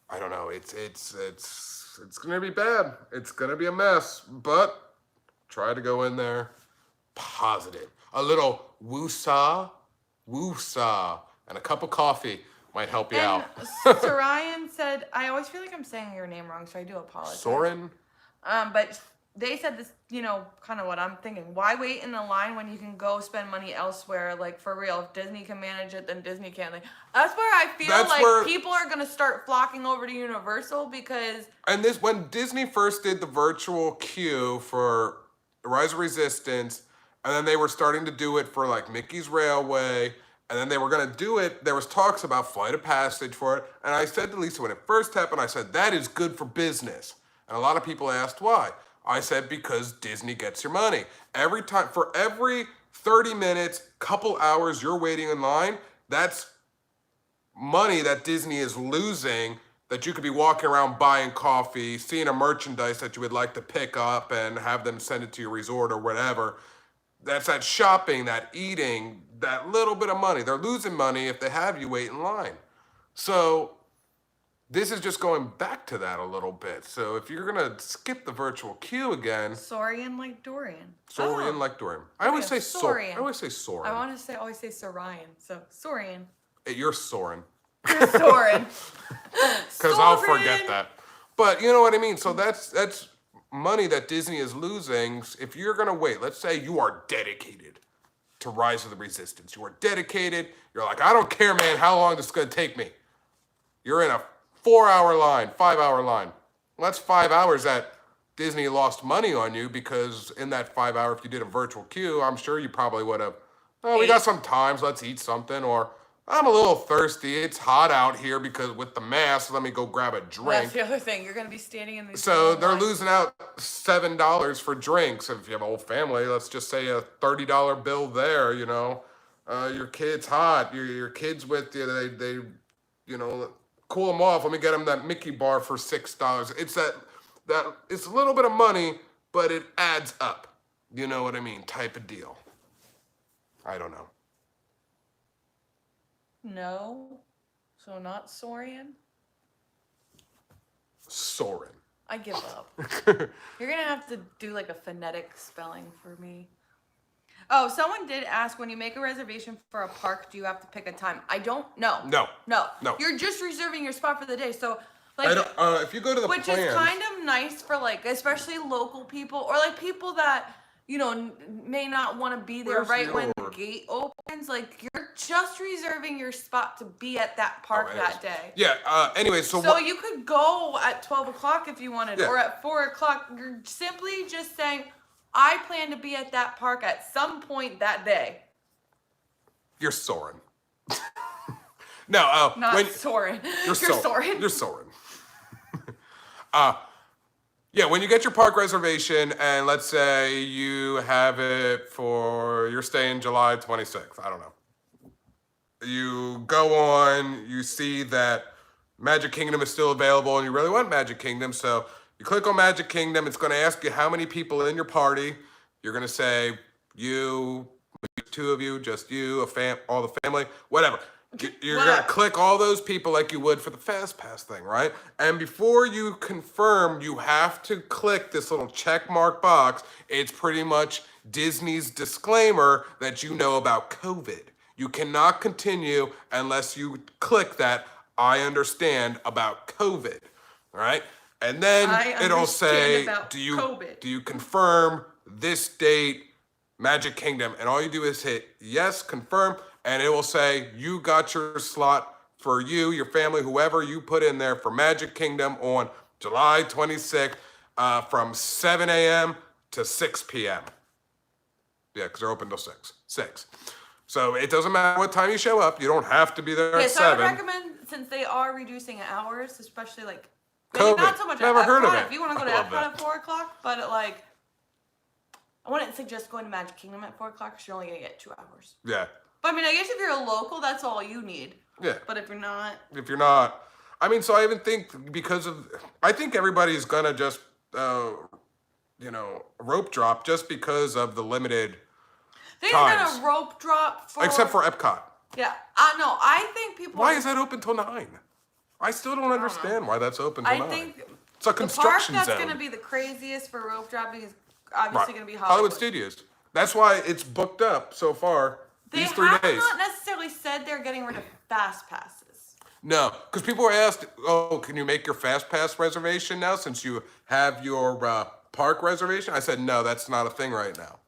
Speaker 1: I don't know. It's going to be bad. It's going to be a mess, but try to go in there positive. A little woosah, and a cup of coffee might help you out.
Speaker 2: Sorian said, I always feel like I'm saying your name wrong, so I do apologize.
Speaker 1: Soren?
Speaker 2: But they said this, kind of what I'm thinking. Why wait in the line when you can go spend money elsewhere? Like, for real, if Disney can manage it, then Disney can. Like, that's where I feel people are going to start flocking over to Universal because...
Speaker 1: And when Disney first did the virtual queue for Rise of Resistance, and then they were starting to do it for, like, Mickey's Railway, and then they were going to do it, there was talks about Flight of Passage for it, and I said to Lisa when it first happened, I said, that is good for business. And a lot of people asked why. I said, because Disney gets your money. For every 30 minutes, couple hours you're waiting in line, that's money that Disney is losing that you could be walking around buying coffee, seeing a merchandise that you would like to pick up and have them send it to your resort or whatever. That's that shopping, that eating, that little bit of money. They're losing money if they have you wait in line. So this is just going back to that a little bit. So if you're going to skip the virtual queue again...
Speaker 2: Saurian like Dorian.
Speaker 1: Saurian like Dorian. I always say Saurian. I always say Soren.
Speaker 2: I want to always say Sorian. So, Saurian.
Speaker 1: You're Soren.
Speaker 2: You're Soren.
Speaker 1: Because I'll forget that. But you know what I mean? So that's money that Disney is losing. If you're going to wait, let's say you are dedicated to Rise of the Resistance. You are dedicated. You're like, I don't care, man, how long this is going to take me. You're in a 4-hour line, 5-hour line. Well, that's 5 hours that Disney lost money on you because in that 5 hour, if you did a virtual queue, I'm sure you probably would have, we got some time, so let's eat something. Or I'm a little thirsty. It's hot out here because with the mask, let me go grab a drink.
Speaker 2: That's the other thing. You're going to be standing in these.
Speaker 1: So they're losing out $7 for drinks. If you have a whole family, let's just say a $30 bill there, your kid's hot. Your kid's with you. They cool them off. Let me get them that Mickey bar for $6. It's that it's a little bit of money, but it adds up. You know what I mean? Type of deal. I don't know.
Speaker 2: No. So not Saurian?
Speaker 1: Soren.
Speaker 2: I give up. You're going to have to do like a phonetic spelling for me. Oh, someone did ask, when you make a reservation for a park, do you have to pick a time? I don't know. No. You're just reserving your spot for the day. So, like,
Speaker 1: if you go to the
Speaker 2: which is kind of nice for, like, especially local people or, like, people that, may not want to be there when gate opens, like you're just reserving your spot to be at that park that day.
Speaker 1: Yeah. Anyway,
Speaker 2: so you could go at 12 o'clock if you wanted,
Speaker 1: Yeah.
Speaker 2: or at 4 o'clock. You're simply just saying, I plan to be at that park at some point that day.
Speaker 1: You're soaring. No,
Speaker 2: not soaring. You're soaring.
Speaker 1: You're soaring. Yeah, when you get your park reservation, and let's say you have it for your stay in July 26th, I don't know. You go on, you see that Magic Kingdom is still available, and you really want Magic Kingdom, so you click on Magic Kingdom. It's going to ask you how many people in your party. You're going to say you, 2 of you, just you, all the family, whatever. You're going to click all those people like you would for the Fast Pass thing, right? And before you confirm, you have to click this little check mark box. It's pretty much Disney's disclaimer that you know about COVID. You cannot continue unless you click that, I understand about COVID, all right? And then it'll say, do you confirm this date, Magic Kingdom? And all you do is hit yes, confirm, and it will say you got your slot for you, your family, whoever you put in there for Magic Kingdom on July 26th from 7 a.m. to 6 p.m. Yeah, because they're open till 6. So it doesn't matter what time you show up. You don't have to be there at 7.
Speaker 2: I would recommend, since they are reducing hours, especially like
Speaker 1: COVID.
Speaker 2: Not so much
Speaker 1: Never
Speaker 2: at
Speaker 1: heard
Speaker 2: Epcot,
Speaker 1: of it.
Speaker 2: if you want to go to Epcot at 4 o'clock, but I wouldn't suggest going to Magic Kingdom at 4 o'clock because you're only going to get 2 hours.
Speaker 1: Yeah.
Speaker 2: But I mean, I guess if you're a local, that's all you need.
Speaker 1: Yeah.
Speaker 2: But if you're not.
Speaker 1: I mean, so I even think I think everybody's going to just, rope drop just because of the limited
Speaker 2: They're
Speaker 1: times.
Speaker 2: going to rope drop
Speaker 1: Except for Epcot.
Speaker 2: Yeah. No, I think people.
Speaker 1: Why is that open till 9? I still don't understand why that's open till 9.
Speaker 2: I think
Speaker 1: it's a construction
Speaker 2: the park
Speaker 1: zone.
Speaker 2: that's going to be the craziest for rope dropping is obviously going to be
Speaker 1: Hollywood Studios. That's why it's booked up so far. These 3 days. They have
Speaker 2: not necessarily said they're getting rid of fast passes.
Speaker 1: No, because people were asked, can you make your fast pass reservation now since you have your park reservation? I said, no, that's not a thing right now.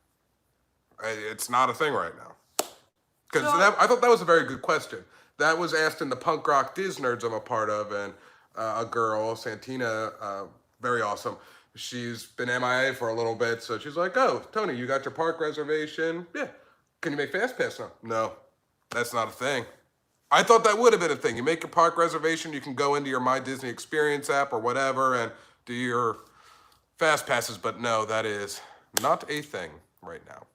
Speaker 1: It's not a thing right now. Because I thought that was a very good question. That was asked in the Punk Rock Diz Nerds I'm a part of, and a girl, Santina, very awesome. She's been MIA for a little bit, so she's like, oh, Tony, you got your park reservation? Yeah. Can you make fast pass now? No, that's not a thing. I thought that would have been a thing. You make your park reservation, you can go into your My Disney Experience app or whatever and do your fast passes, but no, that is not a thing right now.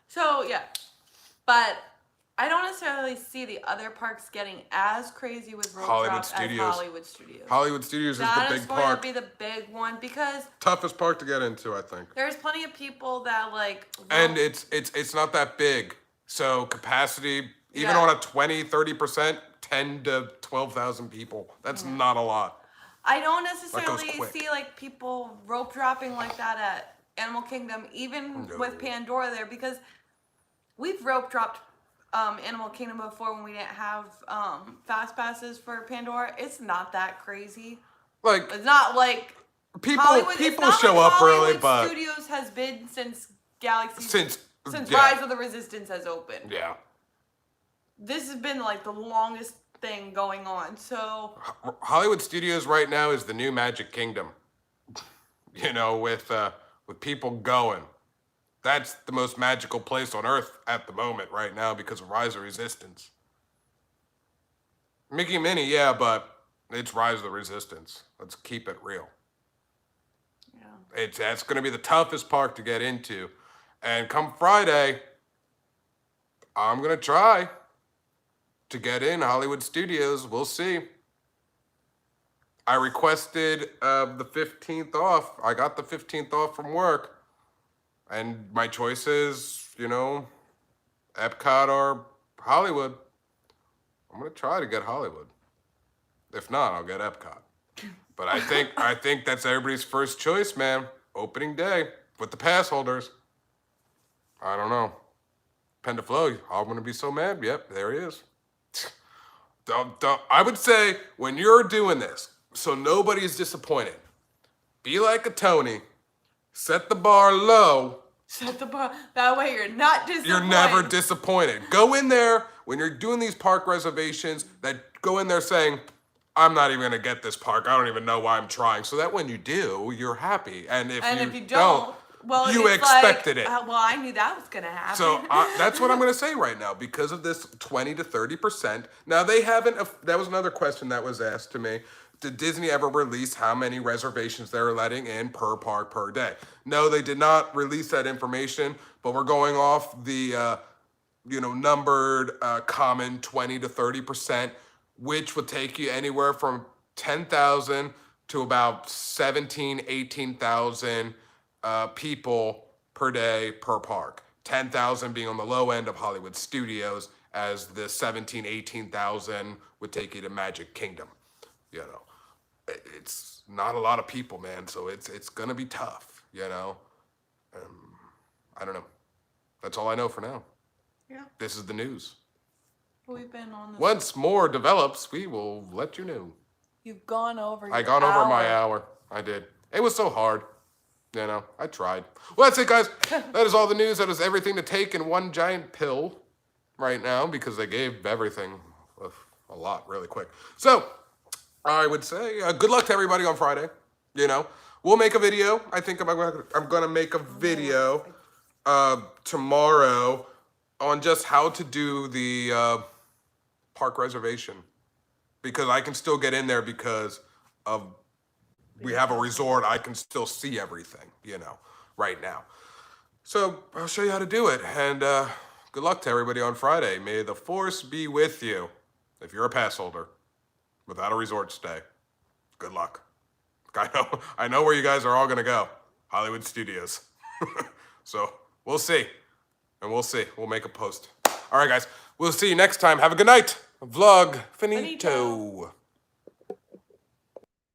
Speaker 2: So, yeah, but I don't necessarily see the other parks getting as crazy with rope drops as Hollywood Studios.
Speaker 1: Hollywood Studios is the big park.
Speaker 2: That is going to be the big one because
Speaker 1: toughest park to get into, I think.
Speaker 2: There's plenty of people that
Speaker 1: and it's not that big. So capacity, even on a 20-30%, 10 to 12,000 people. That's not a lot.
Speaker 2: I don't necessarily see people rope dropping like that at Animal Kingdom, even with Pandora there, because we've rope dropped Animal Kingdom before when we didn't have fast passes for Pandora. It's not that crazy. It's not like
Speaker 1: people show up early, but
Speaker 2: Hollywood Studios has been since Galaxy since
Speaker 1: yeah.
Speaker 2: Rise of the Resistance has opened.
Speaker 1: Yeah.
Speaker 2: This has been the longest thing going on. So
Speaker 1: Hollywood Studios right now is the new Magic Kingdom. With people going. That's the most magical place on Earth at the moment right now because of Rise of Resistance. Mickey and Minnie, yeah, but it's Rise of the Resistance. Let's keep it real. Yeah. That's going to be the toughest park to get into. And come Friday, I'm going to try to get in Hollywood Studios. We'll see. I requested the 15th off. I got the 15th off from work. And my choice is, Epcot or Hollywood. I'm going to try to get Hollywood. If not, I'll get Epcot. But I think that's everybody's first choice, man. Opening day with the pass holders. I don't know. Pendaflow, I'm going to be so mad. Yep, there he is. I would say when you're doing this, so nobody's disappointed, be like a Tony, set the bar low,
Speaker 2: Set the bar. That way you're not disappointed.
Speaker 1: You're never disappointed. Go in there when you're doing these park reservations, that go in there saying, I'm not even gonna get this park. I don't even know why I'm trying. So that when you do, you're happy. And if you don't,
Speaker 2: well,
Speaker 1: you expected
Speaker 2: like,
Speaker 1: it.
Speaker 2: Well, I knew that was gonna happen.
Speaker 1: So that's what I'm gonna say right now because of this 20 to 30%. Now they haven't. That was another question that was asked to me. Did Disney ever release how many reservations they were letting in per park per day? No, they did not release that information. But we're going off the numbered common 20 to 30%, which would take you anywhere from 10,000 to about 17, 18,000 people per day per park. 10,000 being on the low end of Hollywood Studios, as the 17, 18,000 would take you to Magic Kingdom. It's not a lot of people, man, so it's gonna be tough, I don't know. That's all I know for now.
Speaker 2: Yeah.
Speaker 1: This is the news.
Speaker 2: We've been on this.
Speaker 1: Once more develops, we will let you know.
Speaker 2: You've gone over your
Speaker 1: I gone over my hour. I did. It was so hard. I tried. Well, that's it, guys. That is all the news. That is everything to take in one giant pill right now because they gave everything a lot really quick. So I would say good luck to everybody on Friday. We'll make a video. I think I'm going to make a video tomorrow on just how to do the park reservation, because I can still get in there because of we have a resort. I can still see everything, right now. So I'll show you how to do it. And good luck to everybody on Friday. May the force be with you. If you're a pass holder without a resort stay, good luck. I know where you guys are all going to go. Hollywood Studios. So we'll see. And we'll see. We'll make a post. All right, guys. We'll see you next time. Have a good night. Vlog finito.